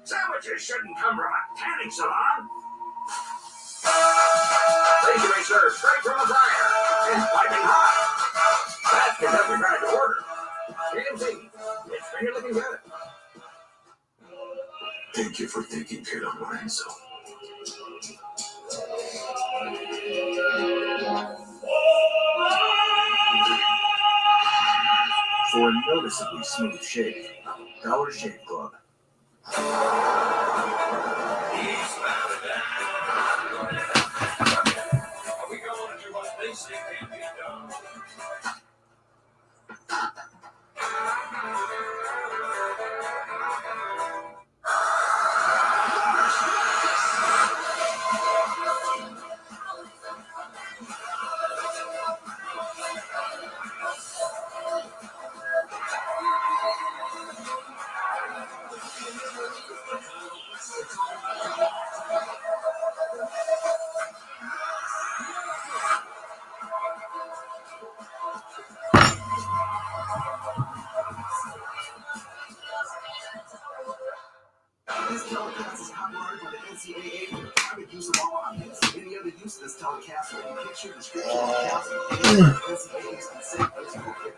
Sandwiches shouldn't come from a tanning salon. They should be served straight from the fryer and piping hot. That's because we tried to order. TMC, it's finger looking good. Thank you for taking care of Lorenzo. For a noticeably smooth shave, Dollar Shave Club. This telecast is copyrighted by the NCAA for the private use of all audience. Any other use of this telecast or any picture, description, or cast of the NCAA's consent is prohibited.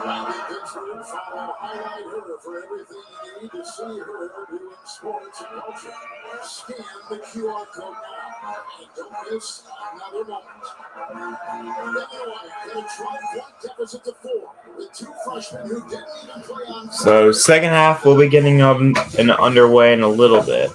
Randy Pittsburgh, follow Highlight Her for everything you need to see her doing sports and culture. Scan the QR code now and don't miss another moment. Illinois had a 12-point deficit to 4 with two freshmen who didn't even play on. So second half we'll be getting underway in a little bit.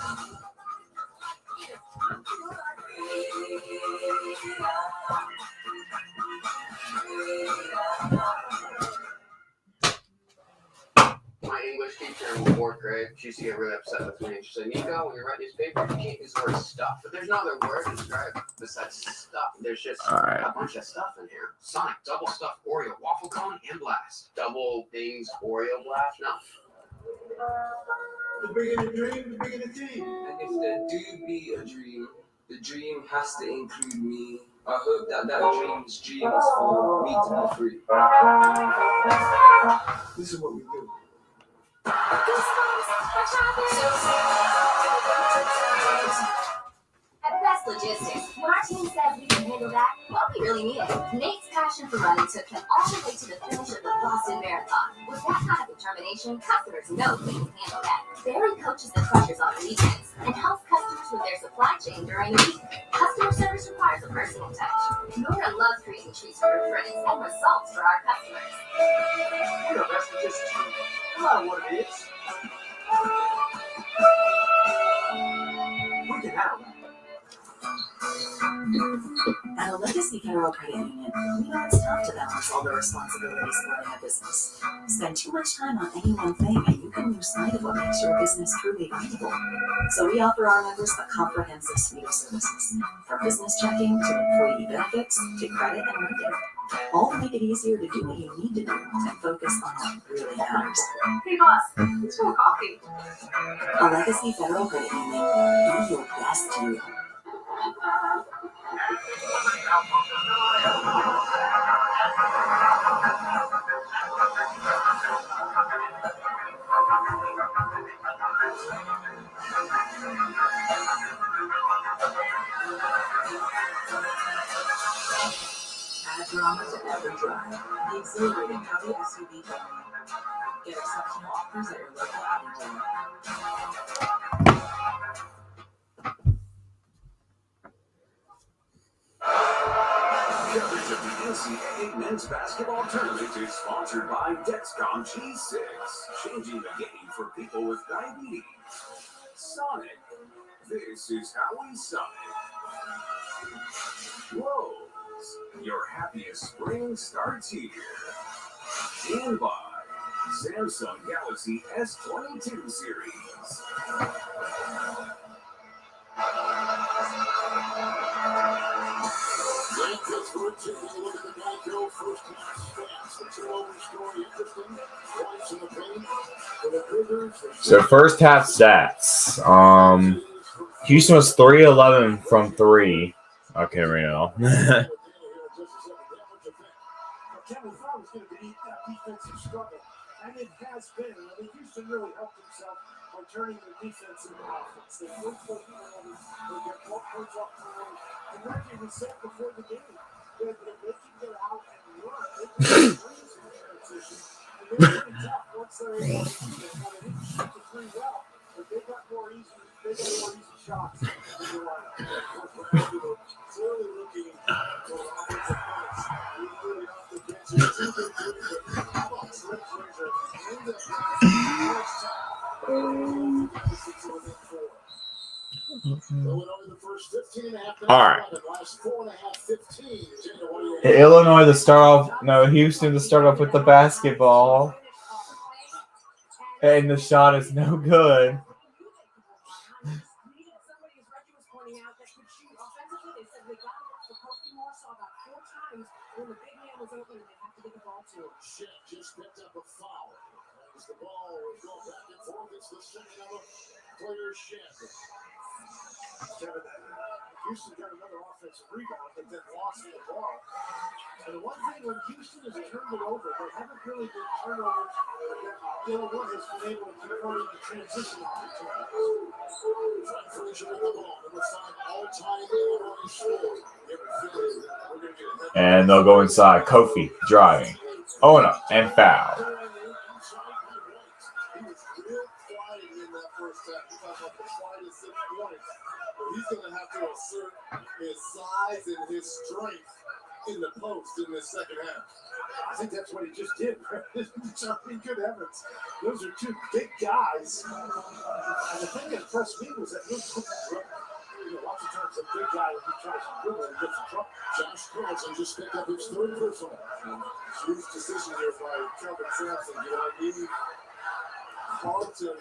My English teacher in the fourth grade, she used to get really upset with me. She said, Nico, when you write these papers, you can't use the word stuff. But there's no other word to describe besides stuff. There's just a bunch of stuff in here. Sonic, double stuffed Oreo, waffle cone, and blast. Double things, Oreo blast? No. The bigger the dream, the bigger the team. And if there do be a dream, the dream has to include me. I hope that dream's dream is for me to be free. This is what we do. At Best Logistics, when our team says we can handle that, well, we really mean it. Nate's passion for running took him all the way to the finish of the Boston Marathon. With that kind of determination, customers know they can handle that. Barry coaches the crushers on the weekends and helps customers with their supply chain during the week. Customer service requires a personal touch. Nora loves creating treats for her friends and results for our customers. You know, Best Logistics, no matter what it is, we can handle that. At a Legacy Federal Credit Union, we know it's tough to balance all the responsibilities of running a business. Spend too much time on any one thing and you can lose sight of what makes your business truly valuable. So we offer our members a comprehensive suite of services, from business checking to employee benefits to credit and lending, all to make it easier to do what you need to do and focus on what really matters. Hey boss, let's go coffee. A Legacy Federal Credit Union, be your best you. Add drama to every drive. The exhilarating Audi SUV family. Get exceptional offers at your local Audi dealer. Coverage of the NCAA men's basketball tournament is sponsored by Dexcom G6, changing the game for people with diabetes. Sonic, this is how we Sonic. Rose, your happiest spring starts here. And by Samsung Galaxy S22 series. Pittsburgh taking a look at the Geico first half stats. The turnover story interesting. Points in the paint for the Cougars. So first half stats. Houston was 3-11 from 3. Okay, right now. Kevin thought was going to be that defensive struggle, and it has been. And I think Houston really helped himself by turning their defense into offense. They win 4 turnovers, they get 12 points off the line. And Reggie, we said before the game that if they can get out and run, they can get threes in transition. And they're pretty tough once they're able to do that. Now, they didn't shoot the 3 well, but they got more easy shots in the lineup. Clearly looking for offensive points. Really off the bench. It's too good to do, but how about Trent Frazier in the first half? Illinois the first 15 and a half. All right. Last 4 and a half, 15. Illinois to start off. No, Houston to start off with the basketball. And the shot is no good. Shit just picked up a foul. As the ball was going back and forth, it's the second of a player Shit. Kevin, Houston got another offensive rebound, but then lost the ball. And the one thing when Houston has turned it over, they haven't really been turnovers that Illinois has been able to convert into transition opportunities. Trent Frazier with the ball, number 5 all-time Illinois scorer. And they'll go inside. Kofi driving. Oh no, and foul. He was real quiet in that first half. He's talking about the slightest 6 points. But he's going to have to assert his size and his strength in the post in this second half. I think that's what he just did. I mean, good heavens. Those are 2 big guys. And the thing that impressed me was that Luke Cook, lots of times a big guy, when he tries to dribble, he gets in trouble. Josh Carlson just picked up his 3rd personal. Huge decision here by Kelvin Sampson. You know, he Carlton.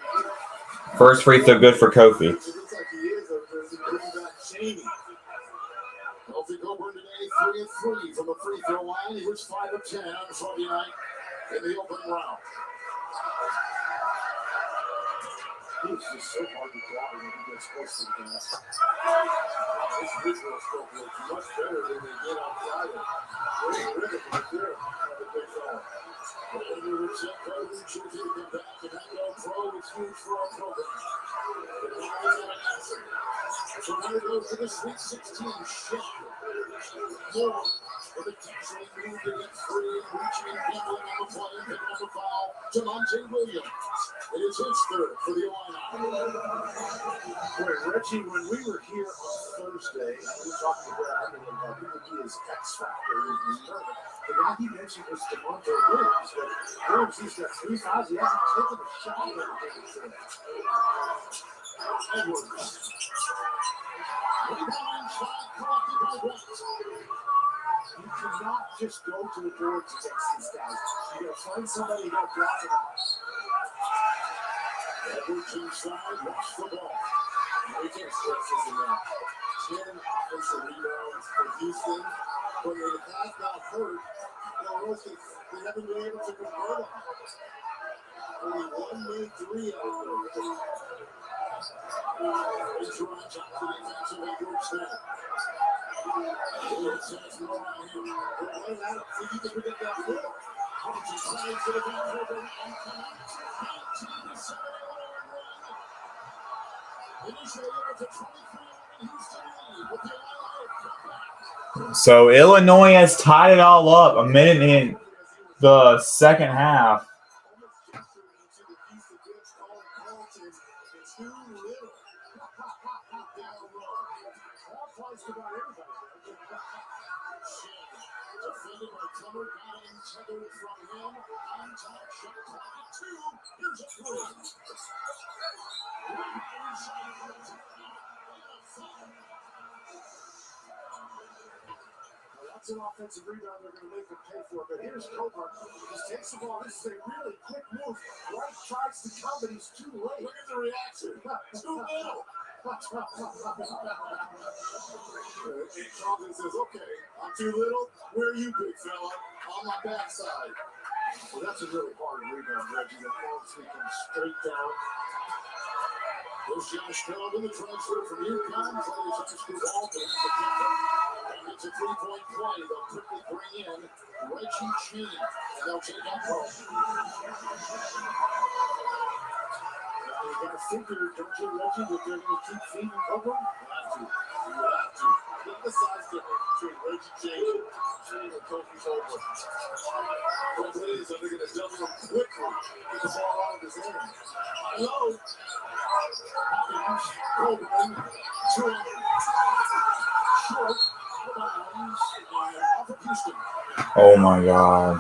First free throw good for Kofi. It looks like he is bringing back Cheney. Kofi Coburn today 3 of 3 from the free throw line. He was 5 of 10 on Friday night in the opening round. He's just so hard to grab when he gets close to the basket. His visual scope looks much better than they did on Friday. Great rhythm right there by the big fella. Under Chet Kobe, should he come back and that go pro is huge for our program. The guys are an answer. So now it goes to the Sweet 16 shift. More for the Texans moved to get free, reaching, gambling on the play, picking up a foul. Javonte Williams. It is his 3rd for the Illini. Boy, Reggie, when we were here on Thursday, we were talking to Brad Underwood about who would be his X factor in this tournament. The guy he mentioned was DeMonte Williams, but Williams, he's got 3 fouls. He hasn't taken a shot in anything since. Edwards. Rebound shot collected by White. You cannot just go to the boards against these guys. You got to find somebody who got to block it out. Edwards inside, watch the ball. They can't stress this enough. 10 offensive rebounds for Houston, but they have not hurt. They haven't been able to convert them. Only 1 made 3 out of them. It's Ron Johnson, defensive Edwards there. Williams has more on him. Well, I don't think you can predict that floor. Hodges slides to the back of the and connects. 19-7 Initially, it's a 23 Houston lead with the Illinois. So Illinois has tied it all up a minute in the second half. Defended by Clemmer, got untethered from him. On top, shot clock at 2. Here's a 3. That's an offensive rebound they're going to make him pay for. But here's Coburn. Just takes the ball. This is a really quick move. Wright tries to come, but he's too late. Look at the reaction. Too little. Compton says, okay, I'm too little. Where are you, big fella? On my backside. Well, that's a really hard rebound, Reggie. That ball sneaking straight down. There's Josh Calvin, the transfer from UConn. He's on his high school ball game. And it's a three-point play. They'll quickly bring in Reggie Cheney. And they'll take that ball. You got to figure, don't you, Reggie, that they're going to keep feeding Coburn? You have to. Look at the size difference between Reggie Cheney and Kofi Coburn. What it is, they're going to double him quickly. Get the ball out of his hand. Hello. Hopkins, Coburn, short, bounds, off of Houston. Oh my God.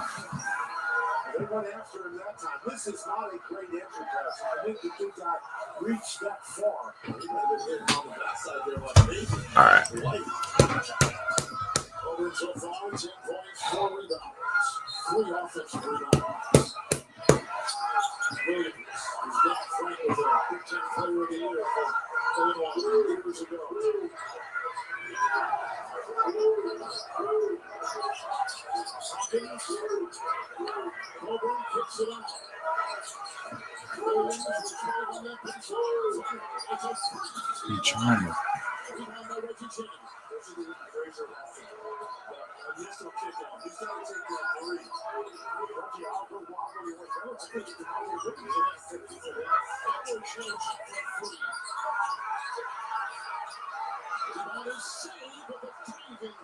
They went after him that time. This is not a great entry pass. I think the kid got reached that far. He might have been hitting on the backside there like maybe. All right. Over so far, 10 points, 4 rebounds. 3 offensive rebounds. Williams, who's got Frank was a Big Ten Player of the Year for Illinois years ago. Hopkins, Coburn kicks it out. Williams is right on that baseline. It's a free. I'm trying to. Rebound by Reggie Cheney. Fraser Hopkins. Initial kickoff. He's got to take that 3. Reggie Albert wobbly away. I don't think he can hold it. Edward Jones up for 3. Rebound is saved, but the diving.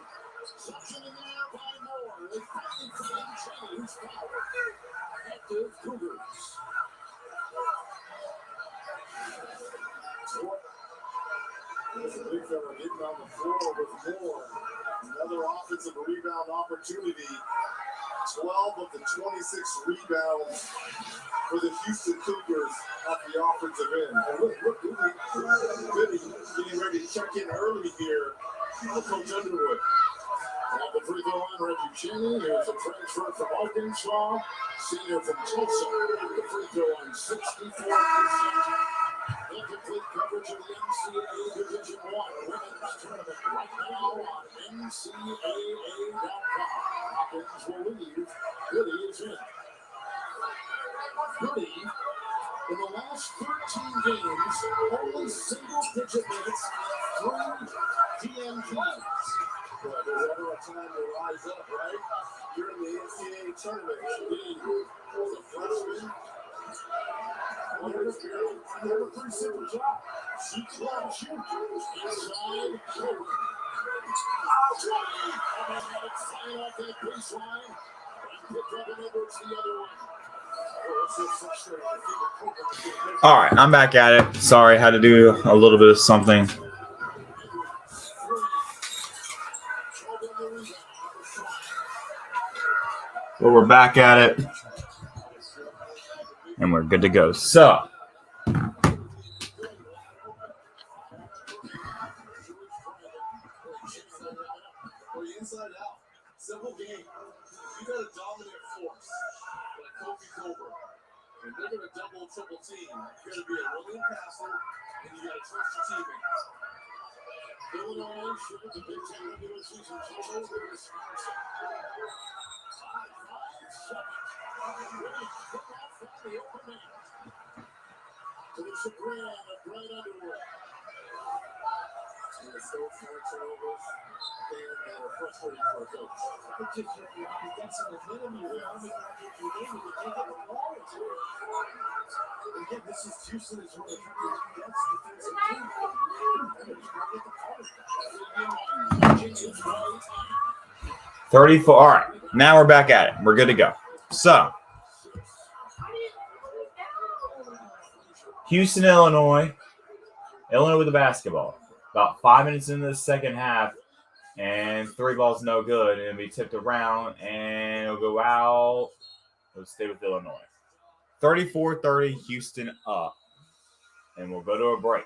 Suction in there by Moore. They finally find Cheney, who's fouled. Active Cougars. There's a big fella getting on the floor with Moore. Another offensive rebound opportunity. 12 of the 26 rebounds for the Houston Cougars at the offensive end. And look, Billy getting ready to check in early here for Coach Underwood. At the free throw line, Reggie Cheney. Here's a transfer from Arkansas, senior from Tulsa. The free throw line, 64%. Incomplete coverage of the NCAA Division I Women's Tournament right now on NCAA.com. Hopkins will leave. Goody is in. Goody, in the last 13 games, only single-digit minutes, 3 DNPs. But there's ever a time to rise up, right? You're in the NCAA tournament. As a freshman, he had a pretty simple job. Shoot, shoot. Inside, Coburn. And then had it flying off that baseline and picked up and over to the other way. All right, I'm back at it. Sorry, had to do a little bit of something. But we're back at it. And we're good to go. So, inside out. Simple game. You got a dominant force like Kofi Coburn. And they're going to double, triple team. You got to be a willing passer, and you got to trust your teammates. Illinois should the Big Ten regular season total with this concept. 5 seconds. Ready to pick off from the open man. To the chagrin of Brad Underwood. And it's those 4 turnovers. And frustrating for a coach. It's just you're on defensive momentum. You're on the game. You can't get the ball into it. Again, this is Houston is one of the best defensive teams. And it's going to get the ball. 34. All right, now we're back at it. We're good to go. So, Houston, Illinois. Illinois with the basketball. About 5 minutes into the second half. And 3 balls no good. And it'll be tipped around. And it'll go out. It'll stay with Illinois. 34-30, Houston up. And we'll go to a break.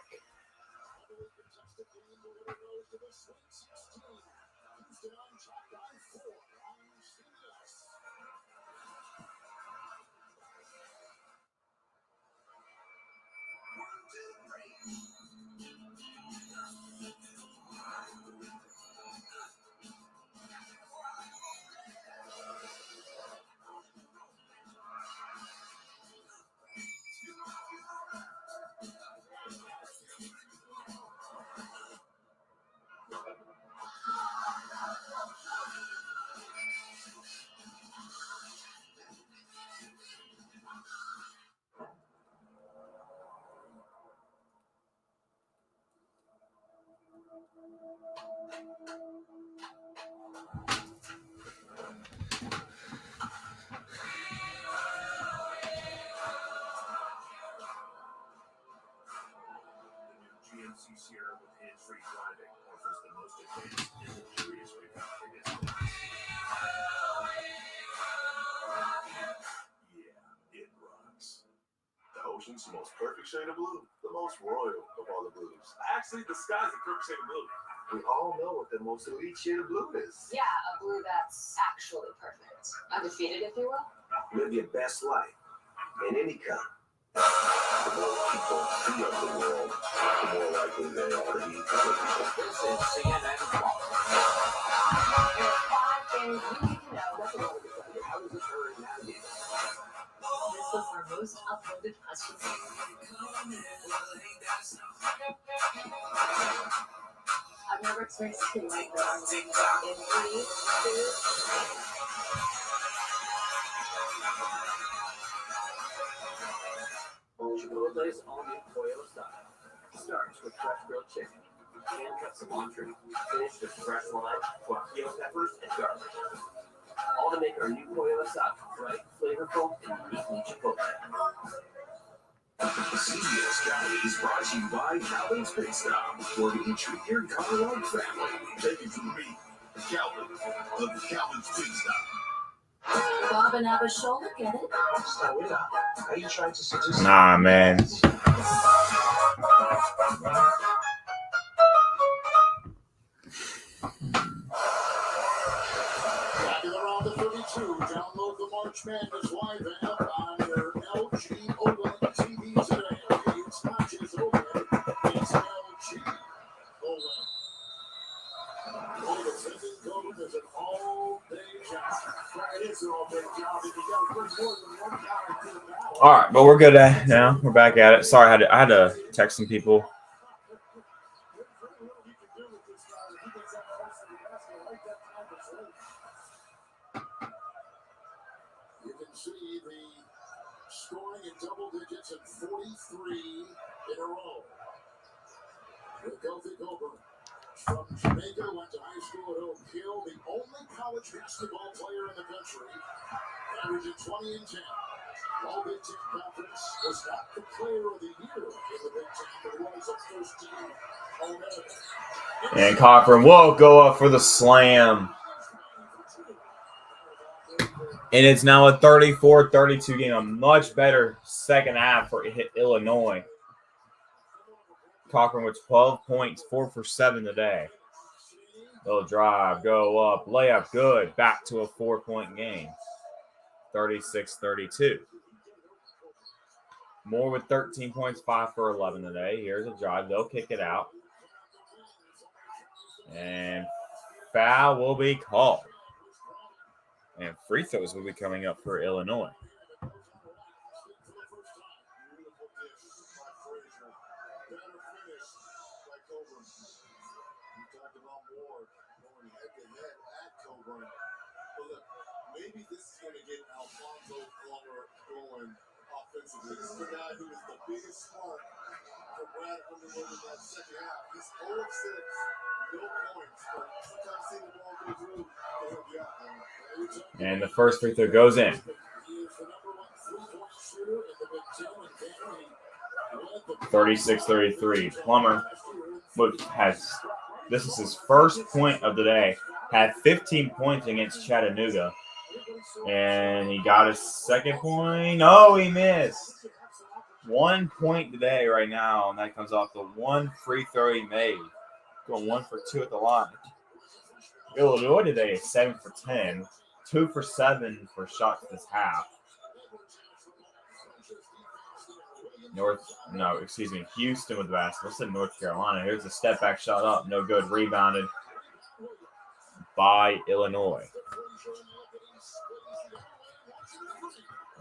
GMC Sierra with hands-free driving offers the most advanced and luxurious pickup in its class. Yeah, it rocks. The ocean's the most perfect shade of blue, the most royal of all the blues. Actually, the sky's the perfect shade of blue. We all know what the most elite shade of blue is. Yeah, a blue that's actually perfect. Undefeated, if you will. Live your best life in any color. The more people see of the world, the more likely they are to be political. This is CNN Quality. There are 5 things you need to know. That's what I would say. How does this hurry navigate? This was our most upvoted question. I've never experienced a like that. In 3, 2, Chipotle's all-new Pollo style starts with fresh grilled chicken, hand-cut cilantro, finished with fresh lime, guajillo peppers, and garlic. All to make our new Pollo asado bright, flavorful, and uniquely Chipotle. CBS County is brought to you by Calvin's Pit Stop, where we treat your car-like family. Take it from me, Calvin, of the Calvin's Pit Stop. Bob and Abba's shoulder, get it? Stop it up. Are you trying to suggest? Nah, man. Back in the round of 32, download the March Madness Live app on your LG OLED TV today. It's not just OLED, it's LG OLED. The sending code is an all-day job. It is an all-day job. If you got to put more than one guy to the ballot. All right, but we're good now. We're back at it. Sorry, I had to text some people. You can see the scoring in double digits and 43 in a row. The Kofi Coburn from Jamaica went to high school at Oak Hill, the only college basketball player in the country, averaging 20 and 10. All Big Ten Conference, was not the player of the year in the Big Ten, but was a first-team All-American. And Cochran will go up for the slam. And it's now a 34-32 game, a much better second half for Illinois. Cochran with 12 points, 4 for 7 today. Little drive, go up, layup, good. Back to a 4-point game. 36-32. Moore with 13 points, 5 for 11 today. Here's a drive. They'll kick it out. And foul will be called. And free throws will be coming up for Illinois. Maybe this is going to get Alfonso Plummer going offensively. This is the guy who is the biggest spark for Brad Underwood in that second half. He's 0 of 6, no points, but sometimes seeing the ball go through, he'll be out there. And the first free throw goes in. He is the number 1 3-point shooter in the Big Ten, and Henry 36-33. Plummer this is his first point of the day. Had 15 points against Chattanooga. And he got his second point. No, he missed. 1 point today right now, and that comes off the one free throw he made. Going 1 for 2 at the line. Illinois today is 7 for 10. 2 for 7 for shots this half. Houston with the basketball. I said North Carolina. Here's a step back shot up. No good. Rebounded by Illinois.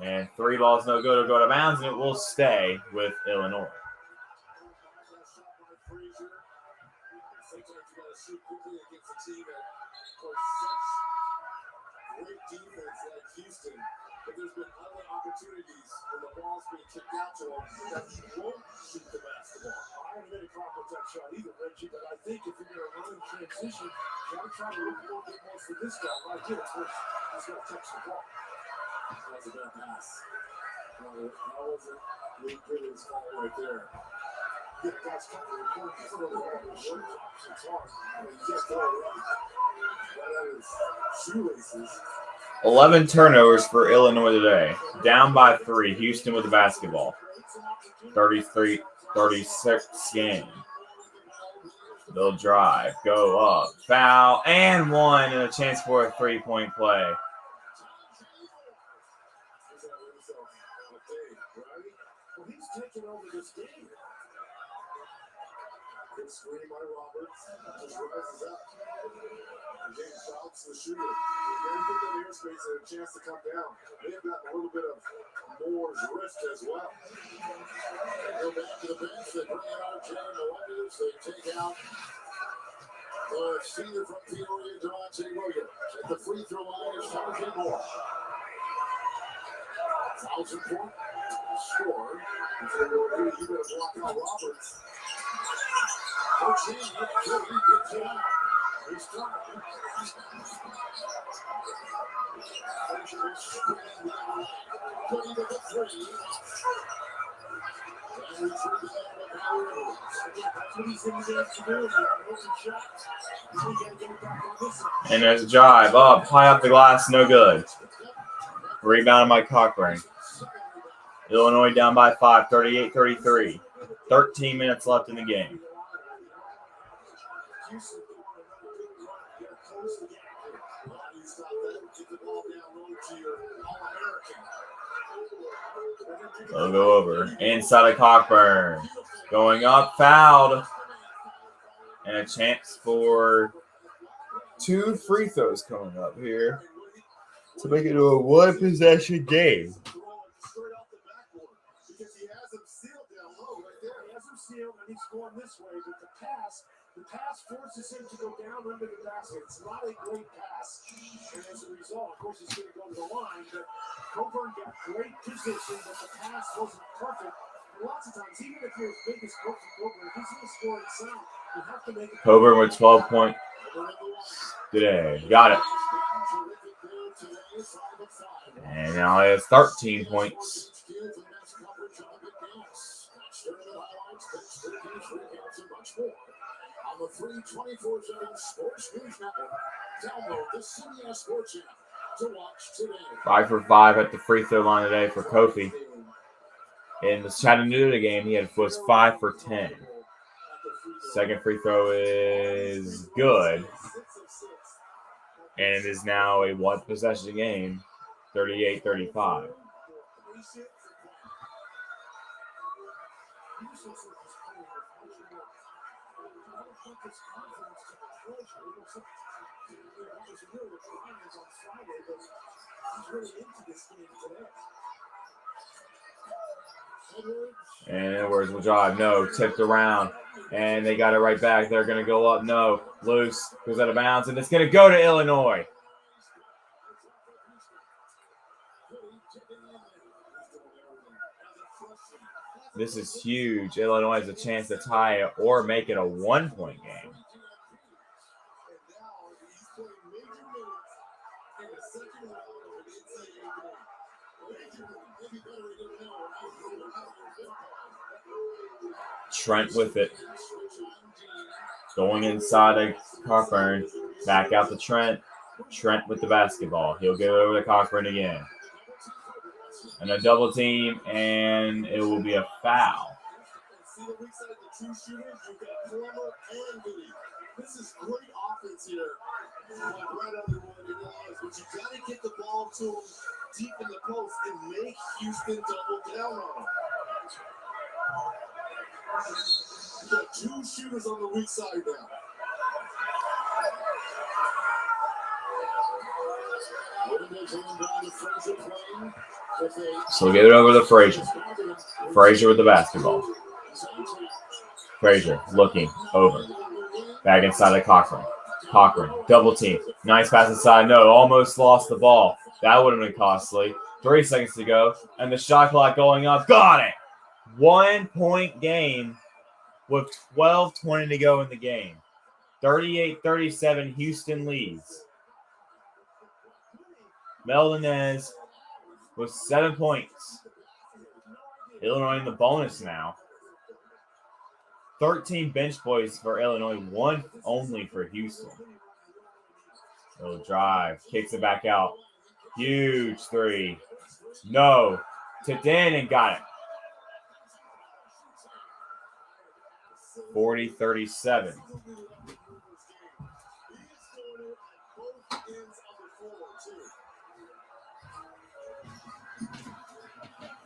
And 3 balls no good. It'll go to bounds, and it will stay with Illinois. Great defense like Houston, but there's been other opportunities when the ball's being kicked out to them that you won't shoot the basketball. I haven't been a conference that shot either, Reggie, but I think if you're going to run in transition, you got to try to look a little bit more for this guy right here. Of course, he's got to touch the ball. That was a bad pass. No, that wasn't Luke Gooding's fault right there. Yeah, guys, couple of important for the ball. The short drops, it's hard. I mean, you can't throw it right out of his shoelaces. 11 turnovers for Illinois today. Down by 3. Houston with the basketball. 33-36 game. They'll drive, go up, foul, and one, and a chance for a three-point play. Well, he's taking over this game. Good screen by Roberts. Just rises up. Again, shouts the shooter. Then give them airspace and a chance to come down. They have gotten a little bit of Moore's wrist as well. They go back to the bench. They bring out Jalen Williams. They take out the senior from Peoria, Devontae Williams. At the free throw line is Jonathan Moore. Fouls important. Score. If they go do, you better block out Roberts. Coach Haney, Cody gets it out. He's trying. Frazier is spinning the other way. Cody with the three. And retrieve the ball with Howard. That's what he's in the game to do. He got an open shot. He's going to get it back on this one. And there's a drive up, high off the glass, no good. Rebounded by Cochran. Illinois down by 5, 38-33. 13 minutes left in the game. They'll go over. Inside of Cockburn. Going up, fouled. And a chance for 2 free throws coming up here to make it a one-possession game. Because he has him sealed down low right there. He has him sealed and he's going this way, but the pass forces him to go down under the basket. It's not a great pass. And as a result, of course, he's going to go to the line. But Coburn got great position, but the pass wasn't perfect. And lots of times, even if you're as big as Coach Coburn, if he's going to score himself, you have to make it. Coburn with 12 points today. Got it. And now he has 13 points. On the free 24/7 Sports News Network. Download the CBS Sports app to watch today. 5 for 5 at the free throw line today for Kofi. In the Chattanooga game, he was 5 for 10. Second free throw is good. And it is now a one-possession game, 38-35. And Edwards will drive. No, tipped around. And they got it right back. They're going to go up. No, loose. Goes out of bounds. And it's going to go to Illinois. This is huge. Illinois has a chance to tie it or make it a one-point game. Trent with it. Going inside of Cockburn. Back out to Trent. Trent with the basketball. He'll get over to Cockburn again. And a double team, and it will be a foul. This is great offense here. Right under one, but you got to get the ball to him deep in the post and make Houston double down on him. You got 2 shooters on the weak side now. So get it over to Frazier. Frazier with the basketball. Frazier looking over. Back inside of Cochran. Cochran, double team. Nice pass inside. No, almost lost the ball. That would have been costly. 3 seconds to go. And the shot clock going up. Got it. 1-point game with 12:20 to go in the game. 38-37, Houston leads. Meldinez with 7 points. Illinois in the bonus now. 13 bench points for Illinois, 1 only for Houston. Little drive, kicks it back out. Huge three. No. Tipped in and got it. 40-37.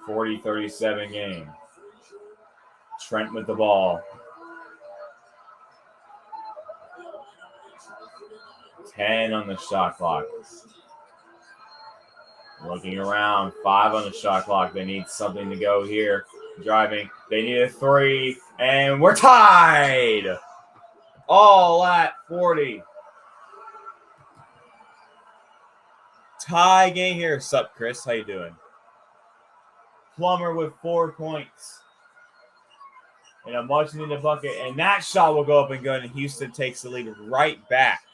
(40-37) game. Trent with the ball. 10 on the shot clock. Looking around, 5 on the shot clock. They need something to go here. Driving. They need a 3, and we're tied. All at 40. Tie game here. Sup, Chris? How you doing? Plummer with 4 points. And a much needed bucket. And that shot will go up and good. And Houston takes the lead right back.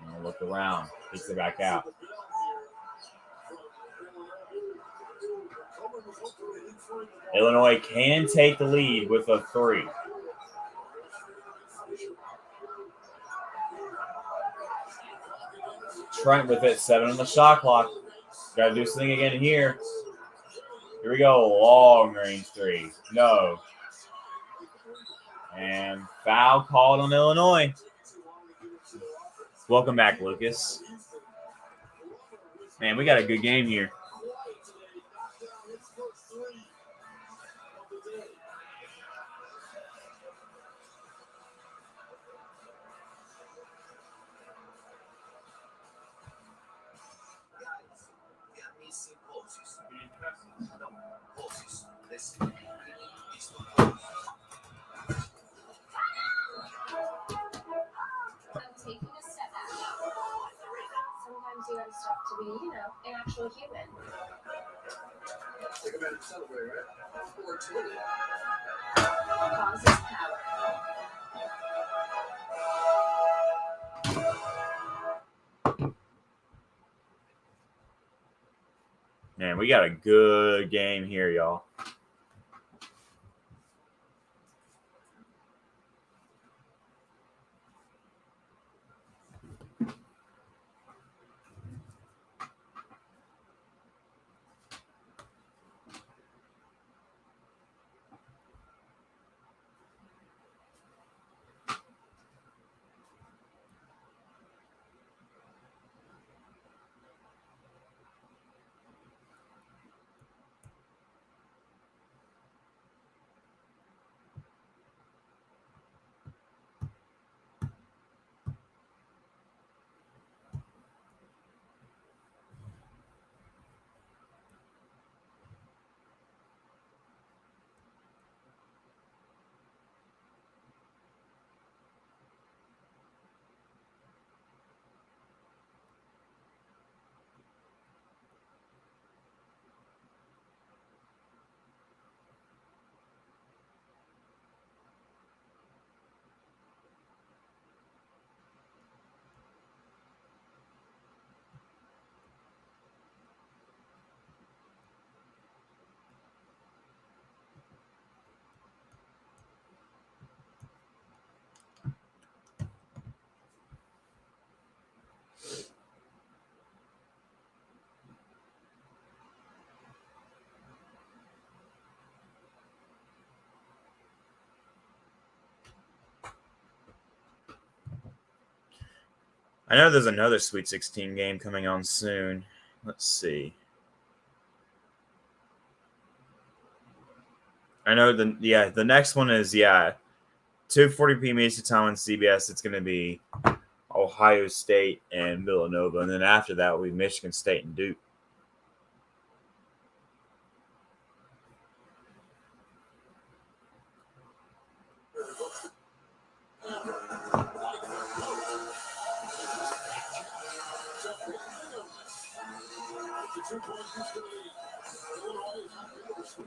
And look around. Takes it back out. Illinois can take the lead with a 3. Trent with it, 7 on the shot clock. Got to do something again here. Here we go, long range 3. No. And foul called on Illinois. Welcome back, Lucas. Man, we got a good game here. Sometimes you have stuff to be, an actual human. Take a minute to celebrate, right? 420. Causes power. Man, we got a good game here, y'all. I know there's another Sweet 16 game coming on soon. Let's see. I know the next one is 2:40 p.m. Eastern Time on CBS. It's going to be Ohio State and Villanova, and then after that will be Michigan State and Duke.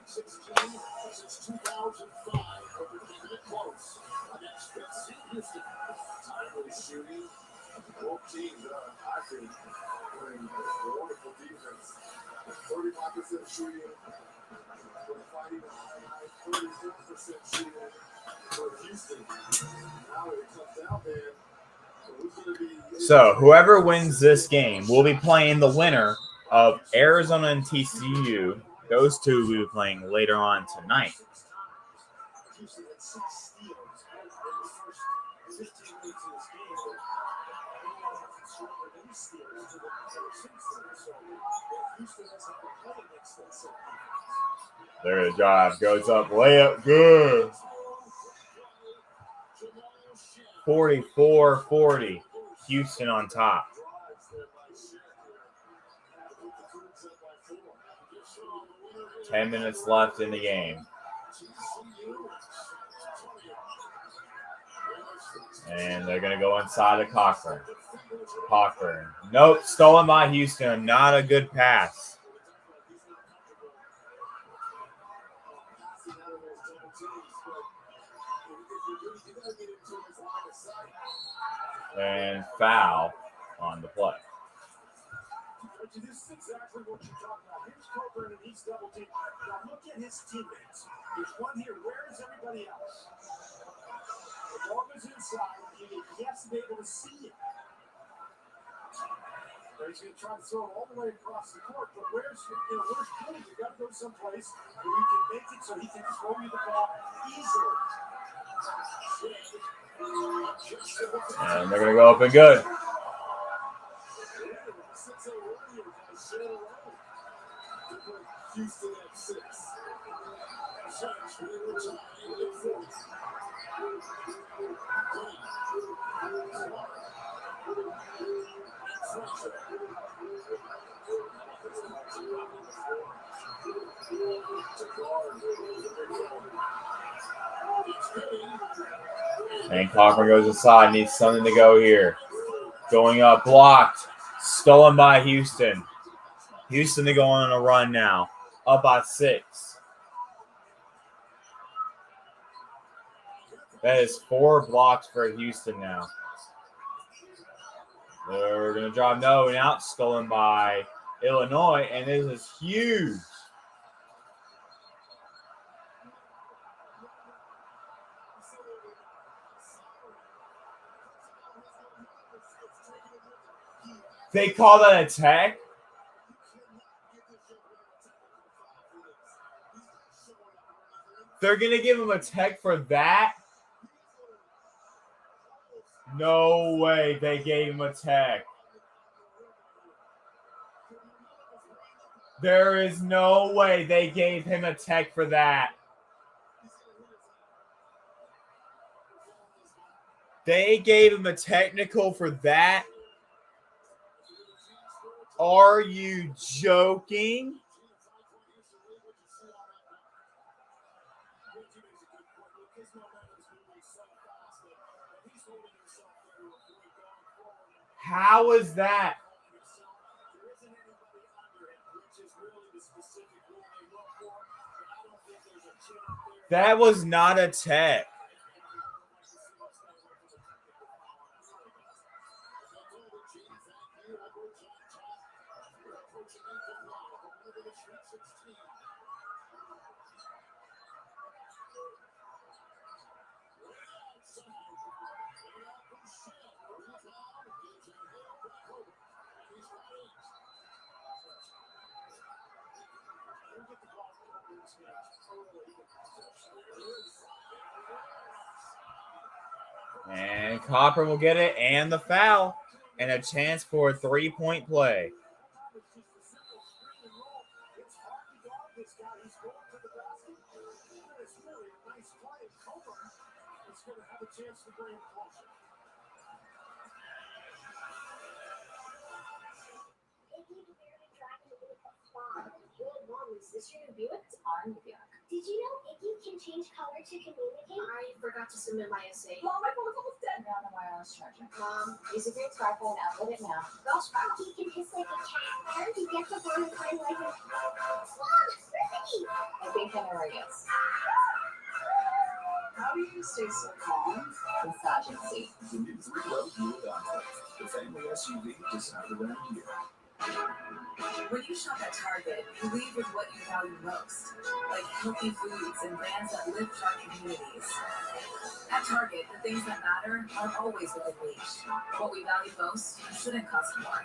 16 since 2005, but they're keeping it close against FC Houston. Timely shooting. Both teams, I think, playing a wonderful defense. 35% shooting. We're fighting a high 34% shooting for Houston. Now it comes down there. So whoever wins this game will be playing the winner of Arizona and TCU. Those two will be playing later on tonight. Houston had 6 steals in the first 15 minutes of this game, but anyone hasn't surrendered any steals to the since then. So if Houston hasn't been playing against that set defense. There's a drive. Goes up. Layup. Good. 44-40. Houston on top. 10 minutes left in the game. And they're going to go inside of Cochran. Cochran. Nope. Stolen by Houston. Not a good pass. And foul on the play. This is exactly what you're talking about. Here's Cochran and he's double teamed. Now look at his teammates. There's one here. Where is everybody else? The ball goes inside. He has to be able to see it. He's going to try to throw it all the way across the court. But where's Cooley? You got to go someplace where you can make it so he can throw you the ball easily. And they're going to go up and good. Houston at 6. And Cochran goes inside. Needs something to go here. Going up. Blocked. Stolen by Houston. Houston, they go on a run now. Up by 6. That is 4 blocks for Houston now. They're going to drop no and out. Stolen by Illinois. And this is huge. They call that a tech? They're going to give him a tech for that? No way they gave him a tech. There is no way they gave him a tech for that. They gave him a technical for that? Are you joking? How is that? That was not a tech. And Cochran will get it and the foul and a chance for a 3-point play. This year in Buick, it's on Buick. Did you know Iggy can change color to communicate? I forgot to submit my essay. Mom, my phone's almost dead. Now the wireless charger. Mom, use a great smartphone. Upload it now. Go Sprout. He can hiss like a cat. And he gets up on and climb like a... Mom, Ricky! I think I know where he is. How do you stay so calm? Misogyny. The new 3-row Buick Enclave, the family SUV designed around you. When you shop at Target, you leave with what you value most, like healthy foods and brands that lift our communities. At Target, the things that matter are always within reach. What we value most shouldn't cost more.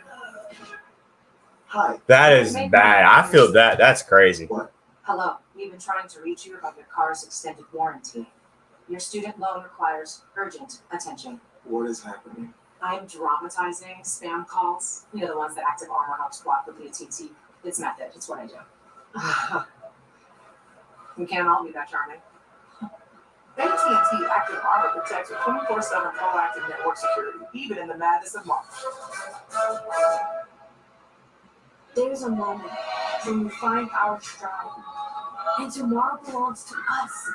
Hi. That is bad. I feel that. That's crazy. Hello. We've been trying to reach you about your car's extended warranty. Your student loan requires urgent attention. What is happening? I'm dramatizing spam calls. You know, the ones that Active Armor helps block with the AT&T. It's method. It's what I do. We can't all be that charming. AT&T Active Armor protects with 24/7 proactive network security, even in the madness of March. There's a moment when we find our stride, and tomorrow belongs to us.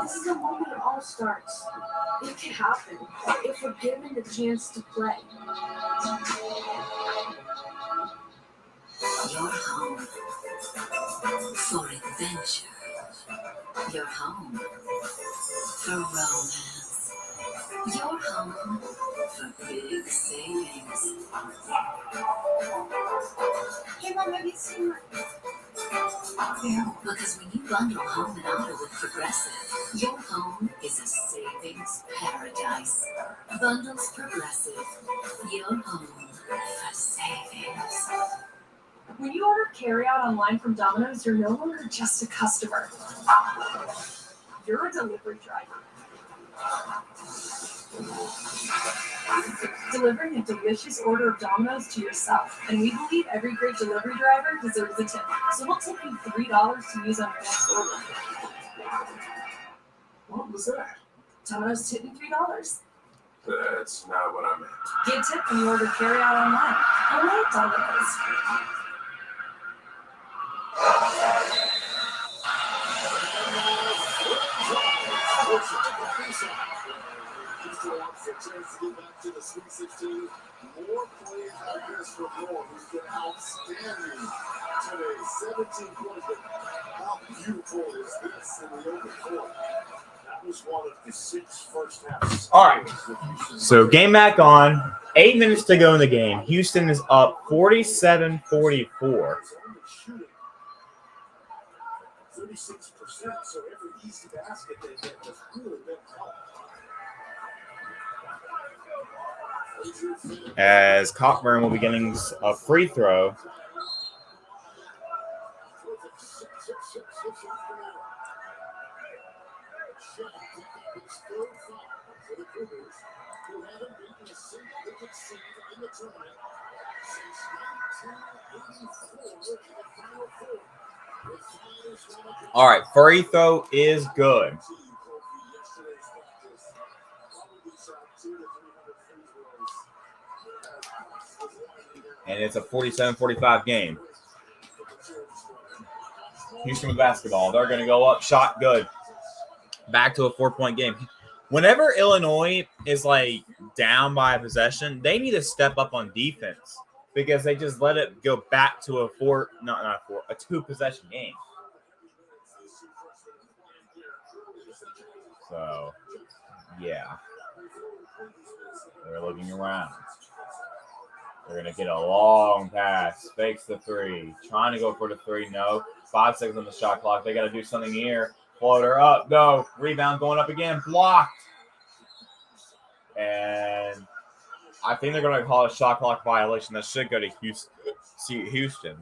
This is a moment it all starts. It can happen if we're given the chance to play. Your home for adventure. Your home for romance. Your home for big savings. Hey, Mom, have you seen my... Because when you bundle home and auto with Progressive, your home is a savings paradise. Bundles Progressive. Your home for savings. When you order carryout online from Domino's, you're no longer just a customer. You're a delivery driver. Delivering a delicious order of Domino's to yourself. And we believe every great delivery driver deserves a tip. So we'll tip you $3 to use on your next order. What was that? Domino's tipped me $3. That's not what I meant. Get a tip when you order carryout online. Only at Domino's. Houston wants a chance to get back to the Sweet 16. More plays like this from Moore, who's been outstanding today. 17 points. How beautiful is this in the open court? That was one of the 6 first halves. All right. So game back on. 8 minutes to go in the game. Houston is up 47-44. 36%, so every easy basket they get has really been helped. As Cockburn will be getting a free throw. All right, free throw is good. And it's a 47-45 game. Houston with basketball. They're going to go up. Shot good. Back to a 4-point game. Whenever Illinois is like down by a possession, they need to step up on defense because they just let it go back to a 2-possession game. So, yeah. They're looking around. They're going to get a long pass. Fakes the 3. Trying to go for the 3. No. 5 seconds on the shot clock. They got to do something here. Floater up. No. Rebound going up again. Blocked. And I think they're going to call a shot clock violation. That should go to Houston.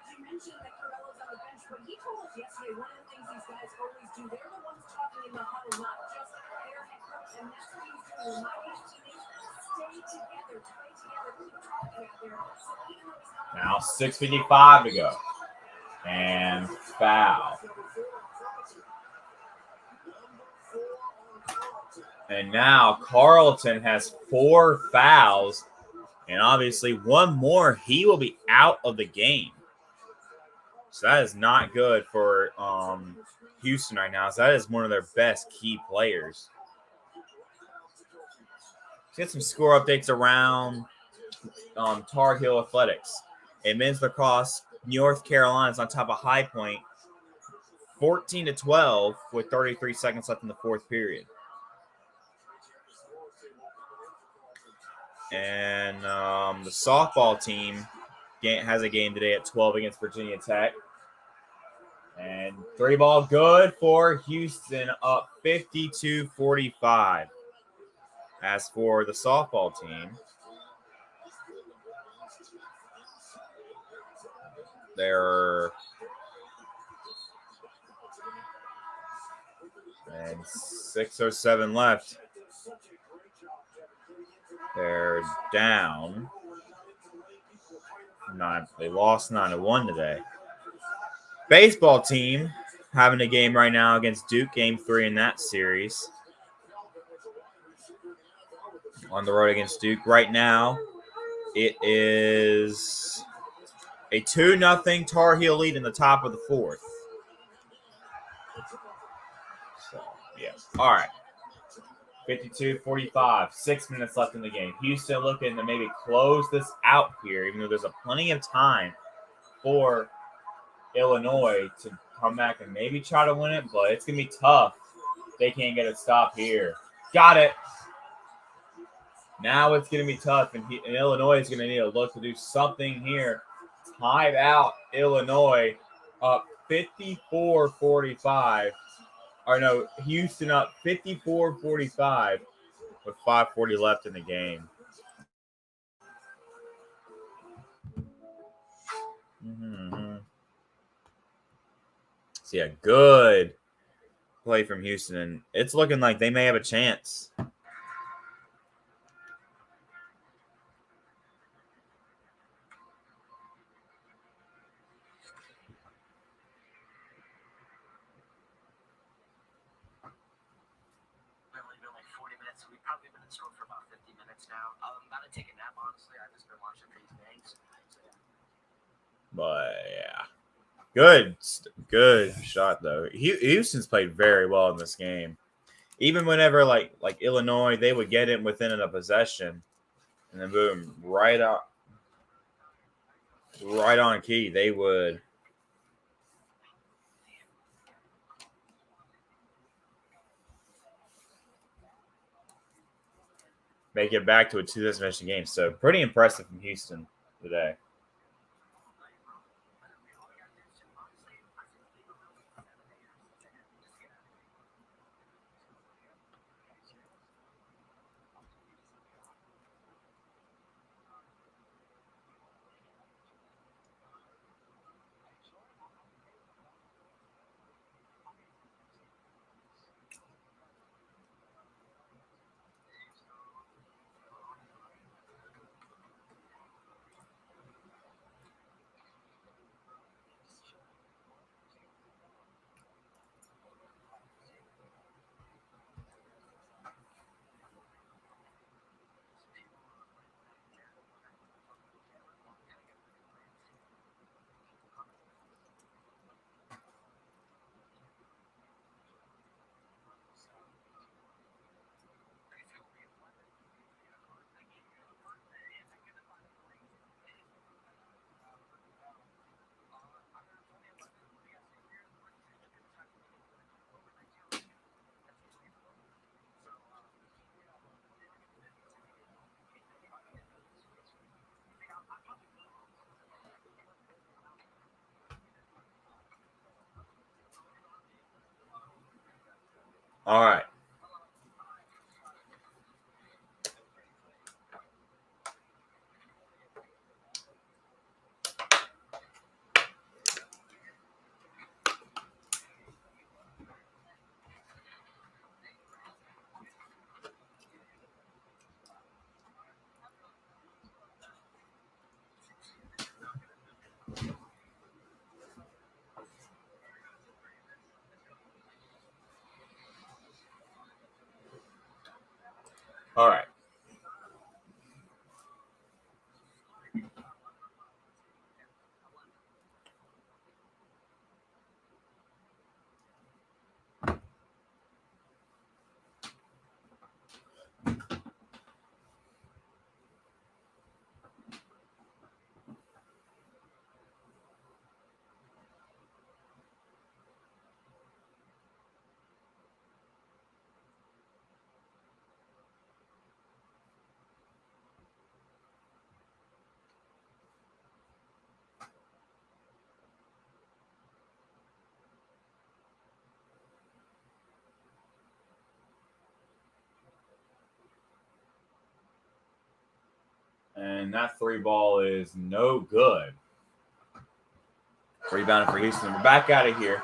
You mentioned that Carmelo's on the bench, but he told us yesterday one of the things these guys always do, they're the ones talking in the huddle, not just their head coach, and that's what he's doing. Reminding his teammates, stay together, play together, keep talking out there. So even though he's not Now 6:55 to go. And foul. And now Carlton has 4 fouls. And obviously, one more, he will be out of the game. So that is not good for Houston right now. So that is one of their best key players. Let's get some score updates around Tar Heel Athletics. In men's lacrosse, North Carolina's on top of High Point, 14-12 with 33 seconds left in the fourth period. And the softball team has a game today at 12 against Virginia Tech. And 3-ball good for Houston, up 52-45. As for the softball team, they're 6:07 left. They're down 9. They lost 9-1 today. Baseball team having a game right now against Duke, game 3 in that series. On the road against Duke. Right now, it is a 2-0 Tar Heel lead in the top of the fourth. So, yeah. All right. 52-45. 6 minutes left in the game. Houston looking to maybe close this out here, even though there's plenty of time for Illinois to come back and maybe try to win it, but it's going to be tough. They can't get a stop here. Got it. Now it's going to be tough, and Illinois is going to need to look to do something here. Tied out Illinois up 54-45. Or no, Houston up 54-45 with 5:40 left in the game. So yeah, good play from Houston, and it's looking like they may have a chance. But yeah, good shot though. Houston's played very well in this game. Even whenever like Illinois, they would get it within a possession, and then boom, right on key, they would. Make it back to a 2-0 game. So pretty impressive from Houston today. All right. All right. And that 3 ball is no good. Rebound for Houston. We're back out of here.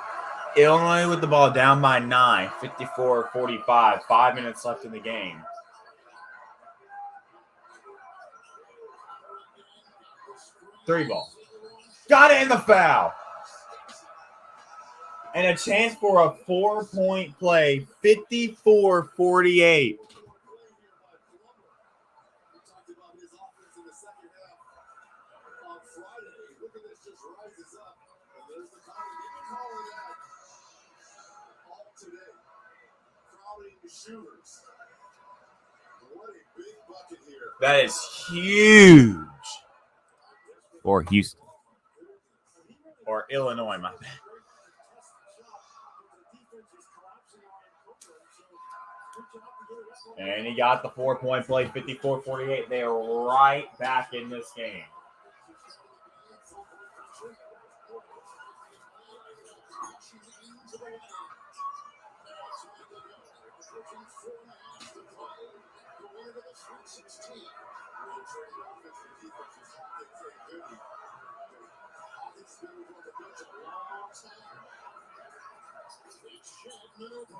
Illinois with the ball down by 9, 54-45. 5 minutes left in the game. Three ball. Got it in the foul. And a chance for a 4-point play, 54-48. That is huge for Houston. Or Illinois, my bad. And he got the 4-point play, 54-48. They are right back in this game.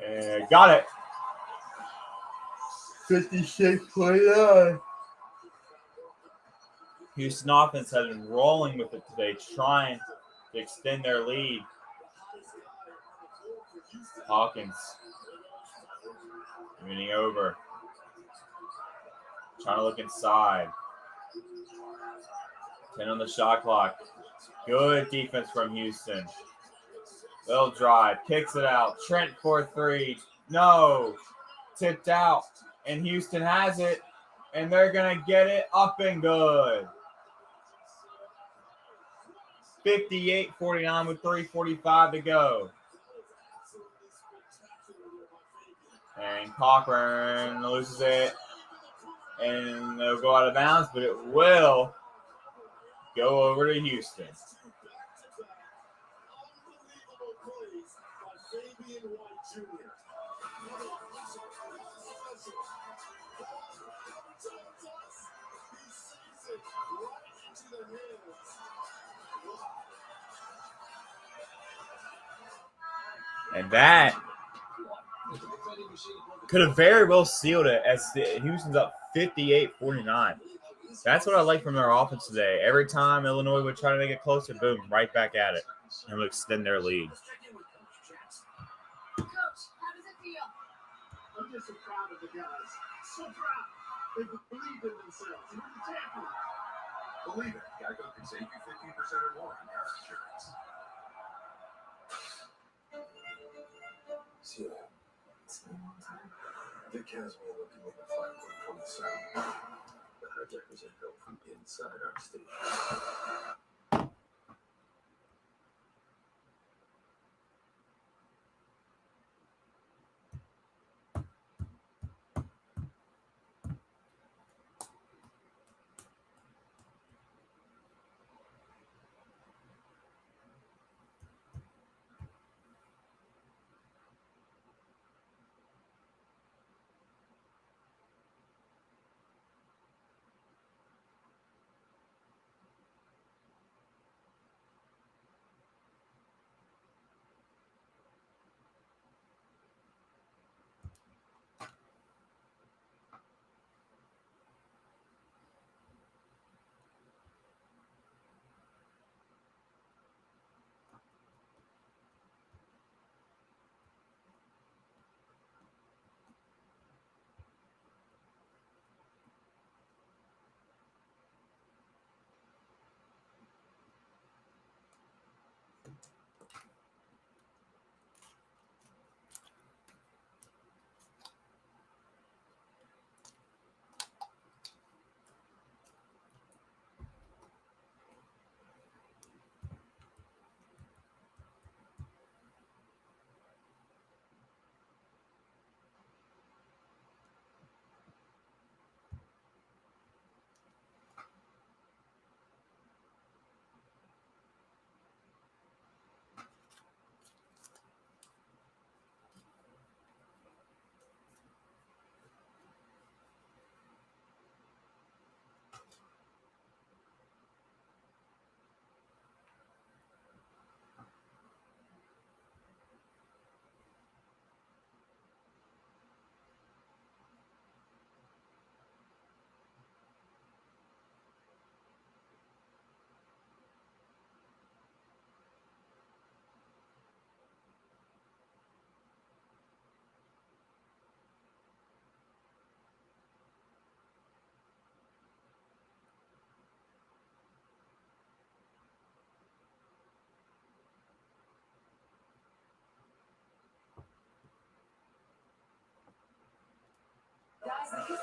And got it. 56-29. Houston offense has been rolling with it today, trying to extend their lead. Hawkins moving over. Trying to look inside. 10 on the shot clock. Good defense from Houston. Little drive. Kicks it out. Trent for 3. No. Tipped out. And Houston has it. And they're going to get it up and good. 58-49 with 3:45 to go. And Cochran loses it. And they'll go out of bounds, but it will go over to Houston. And that could have very well sealed it as Houston's up 58-49. That's what I like from their offense today. Every time Illinois would try to make it closer, boom, right back at it. And would extend their lead. Coach, how does it feel? I'm just so proud of the guys. So proud. They believe in themselves. We're the champions. Believe it. Geico can save you 15% or more on car insurance. See that? It's been a long time. Vic has me looking at the 5.27. The hijackers had help from inside our station.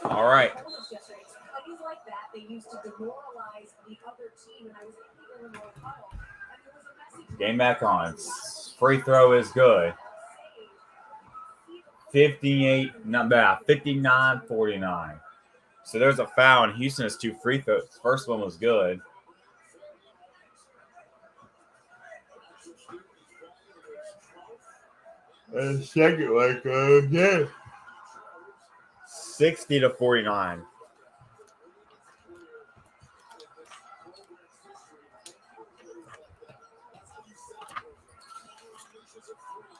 All right. Plays like that they used to demoralize the other team, and I was in the Illinois huddle, and there was a message. Game back on. Free throw is good. 58, not bad. 59-49. So there's a foul, and Houston has 2 free throws. First one was good. And the second one, yeah. 60-49.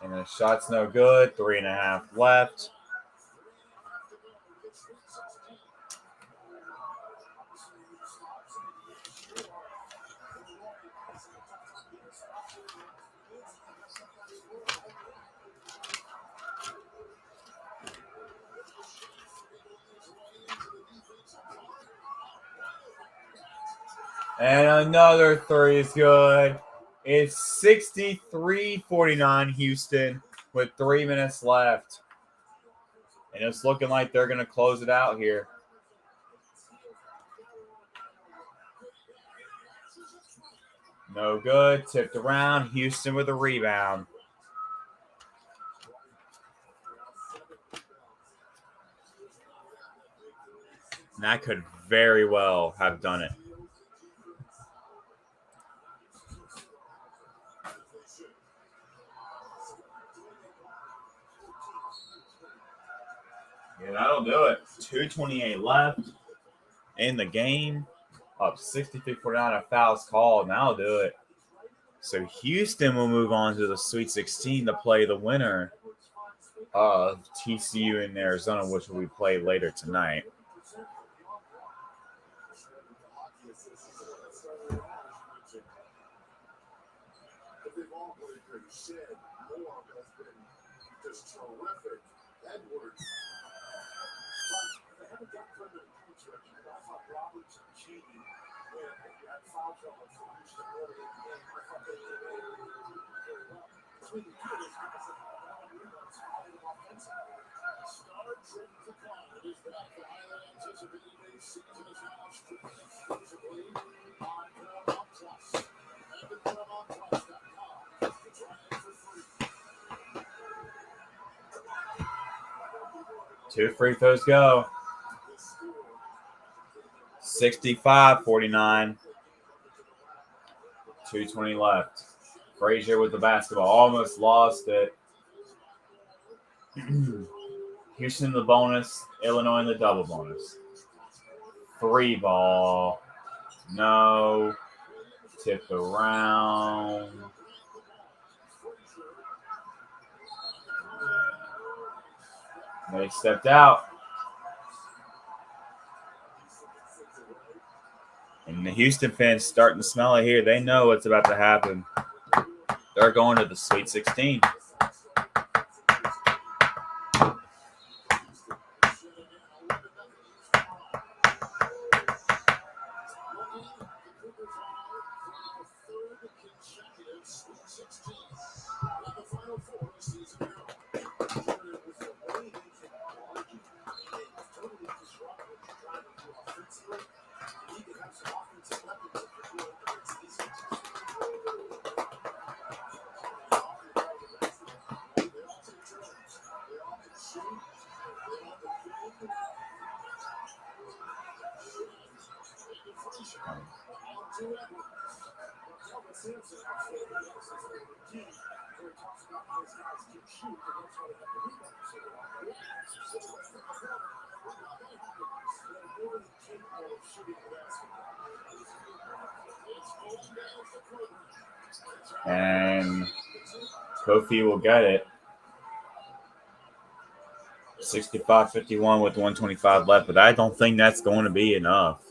And the shot's no good. 3.5 left. And another 3 is good. It's 63-49 Houston with 3 minutes left. And it's looking like they're going to close it out here. No good. Tipped around. Houston with a rebound. And that could very well have done it. Yeah, that'll do it. 2:28 left in the game. Up 63-49. A foul's called. And that'll do it. So Houston will move on to the Sweet 16 to play the winner of TCU in Arizona, which will be played later tonight. Just terrific. Edwards. They haven't got further points, Reggie, but I thought Roberts and Cheney, when you had foul trouble for Houston early in the game, I thought they did very well. Between the two of those guys, they had a lot of rebounds, added offensively. Star trip to Clyde is back. The highly anticipated new season is now streaming exclusively on Paramount Plus. And at ParamountPlus.com to try it for free. 2 free throws go. 65-49. 2:20 left. Frazier with the basketball. Almost lost it. Houston in the bonus. Illinois in the double bonus. 3 ball. No. Tipped around. They stepped out. And the Houston fans starting to smell it here. They know what's about to happen. They're going to the Sweet 16. And Kofi will get it. 65-51 with 125 left, but I don't think that's going to be enough.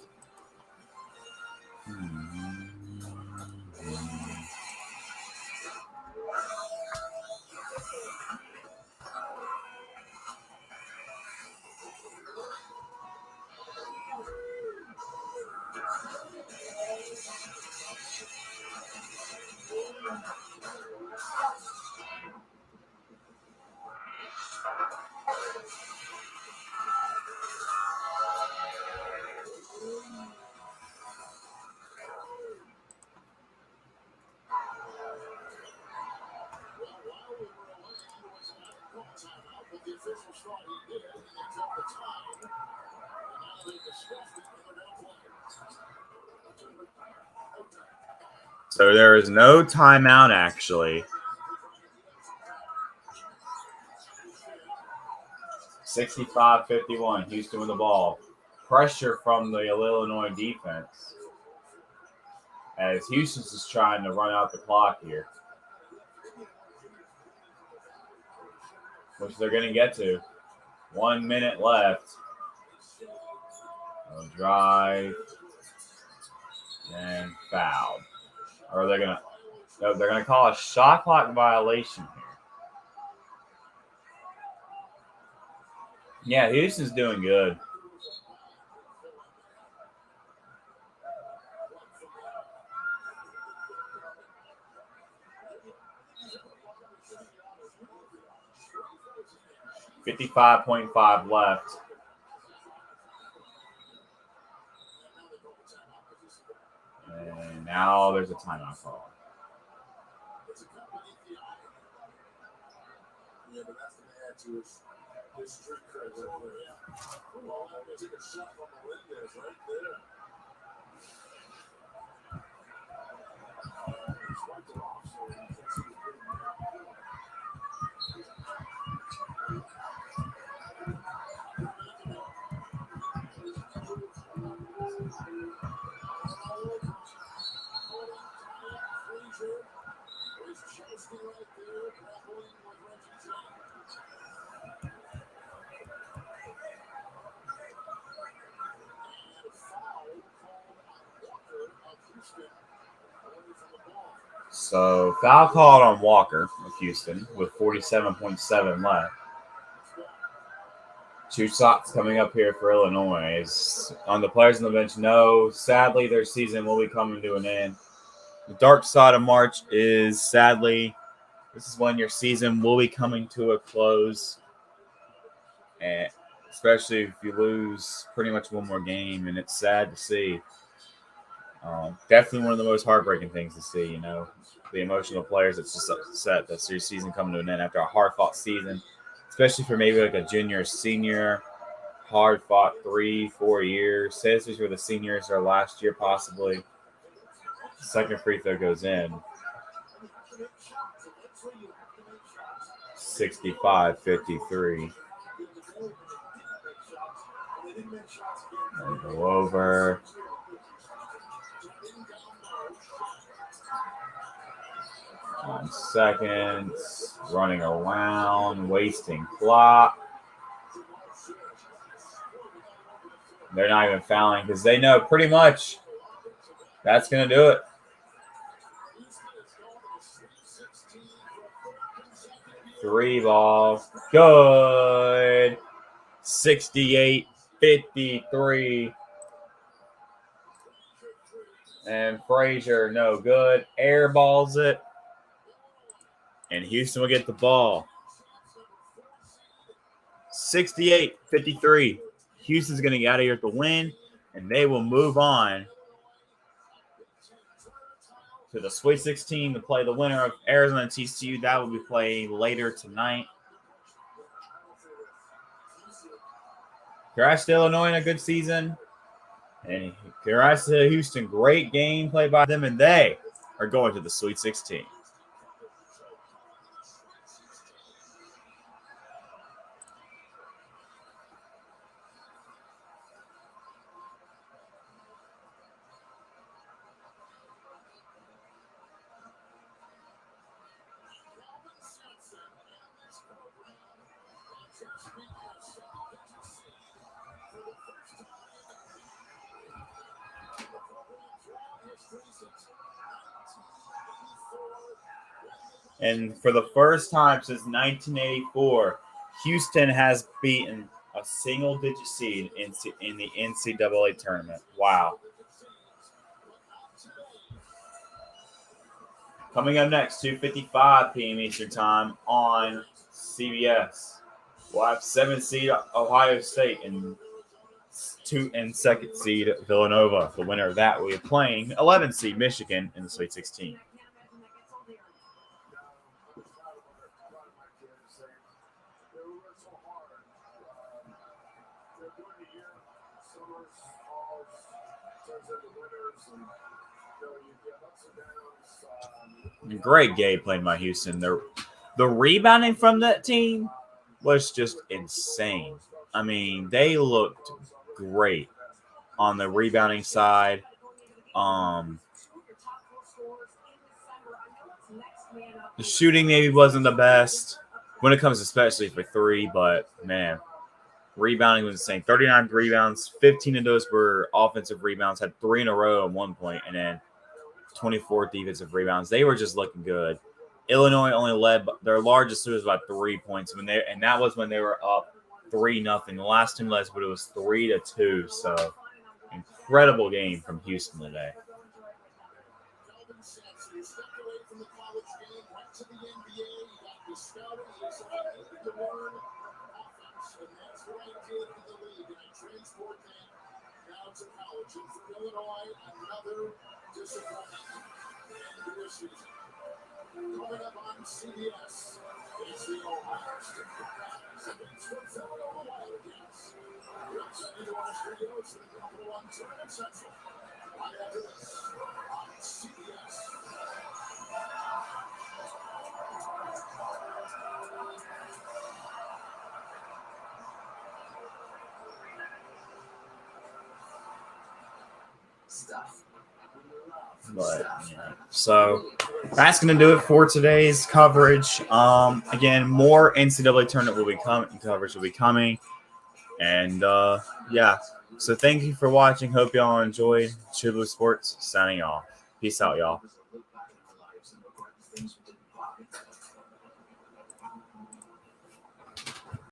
So there is no timeout, actually. 65-51, Houston with the ball. Pressure from the Illinois defense as Houston's just trying to run out the clock here, which they're going to get to. 1 minute left. Drive and foul. Or they're going to no, they're going to call a shot clock violation here. Yeah, Houston's doing good. $55.5 left. And now there's a timeout call. Yeah, but that's going to add to his street cred right there. Well, I took a shot from Melendez right there. He swiped it off, so you can see he's pretty mad. So foul called on Walker of Houston with 47.7 left. Two shots coming up here for Illinois. On the players on the bench, no, sadly their season will be coming to an end. The dark side of March is sadly this is when your season will be coming to a close, and especially if you lose pretty much one more game, and it's sad to see. Definitely one of the most heartbreaking things to see, you know, the emotional players that's just upset that's your season coming to an end after a hard-fought season, especially for maybe like a junior or senior, hard-fought 3-4 years. Say this is where the seniors are last year possibly. Second free throw goes in. 65-53. And go over. Seconds, running around, wasting clock. They're not even fouling because they know pretty much that's going to do it. Three ball, good. 68-53. And Frazier, no good. Air balls it. And Houston will get the ball. 68-53. Houston's going to get out of here with the win, and they will move on to the Sweet 16 to play the winner of Arizona and TCU. That will be played later tonight. Congrats to Illinois in a good season. And congrats to Houston. Great game played by them, and they are going to the Sweet 16. And for the first time since 1984, Houston has beaten a single-digit seed in the NCAA tournament. Wow. Coming up next, 2:55 p.m. Eastern Time on CBS. We'll have 7th seed Ohio State and 2nd seed Villanova. The winner of that will be playing 11th seed Michigan in the Sweet 16. Great game played by Houston. The rebounding from that team was just insane. I mean, they looked great on the rebounding side. The shooting maybe wasn't the best when it comes especially for three, but man, rebounding was insane. 39 rebounds, 15 of those were offensive rebounds, had 3 in a row at one point, and then 24 defensive rebounds. They were just looking good. Illinois only led their largest was about 3 points and that was when they were up 3-0. The last team led, but it was 3-2. So incredible game from Houston today. Coming up on CBS, it's the Ohio State Buckeyes against the Villanova Wildcats. We'll send you to our studios for the Capital One Tournament Central. Right after this on CBS. But yeah. So that's going to do it for today's coverage. Again, more NCAA tournament will be coming. Coverage will be coming, and yeah. So thank you for watching. Hope y'all enjoyed Chibu Sports. Signing off. Peace out, y'all.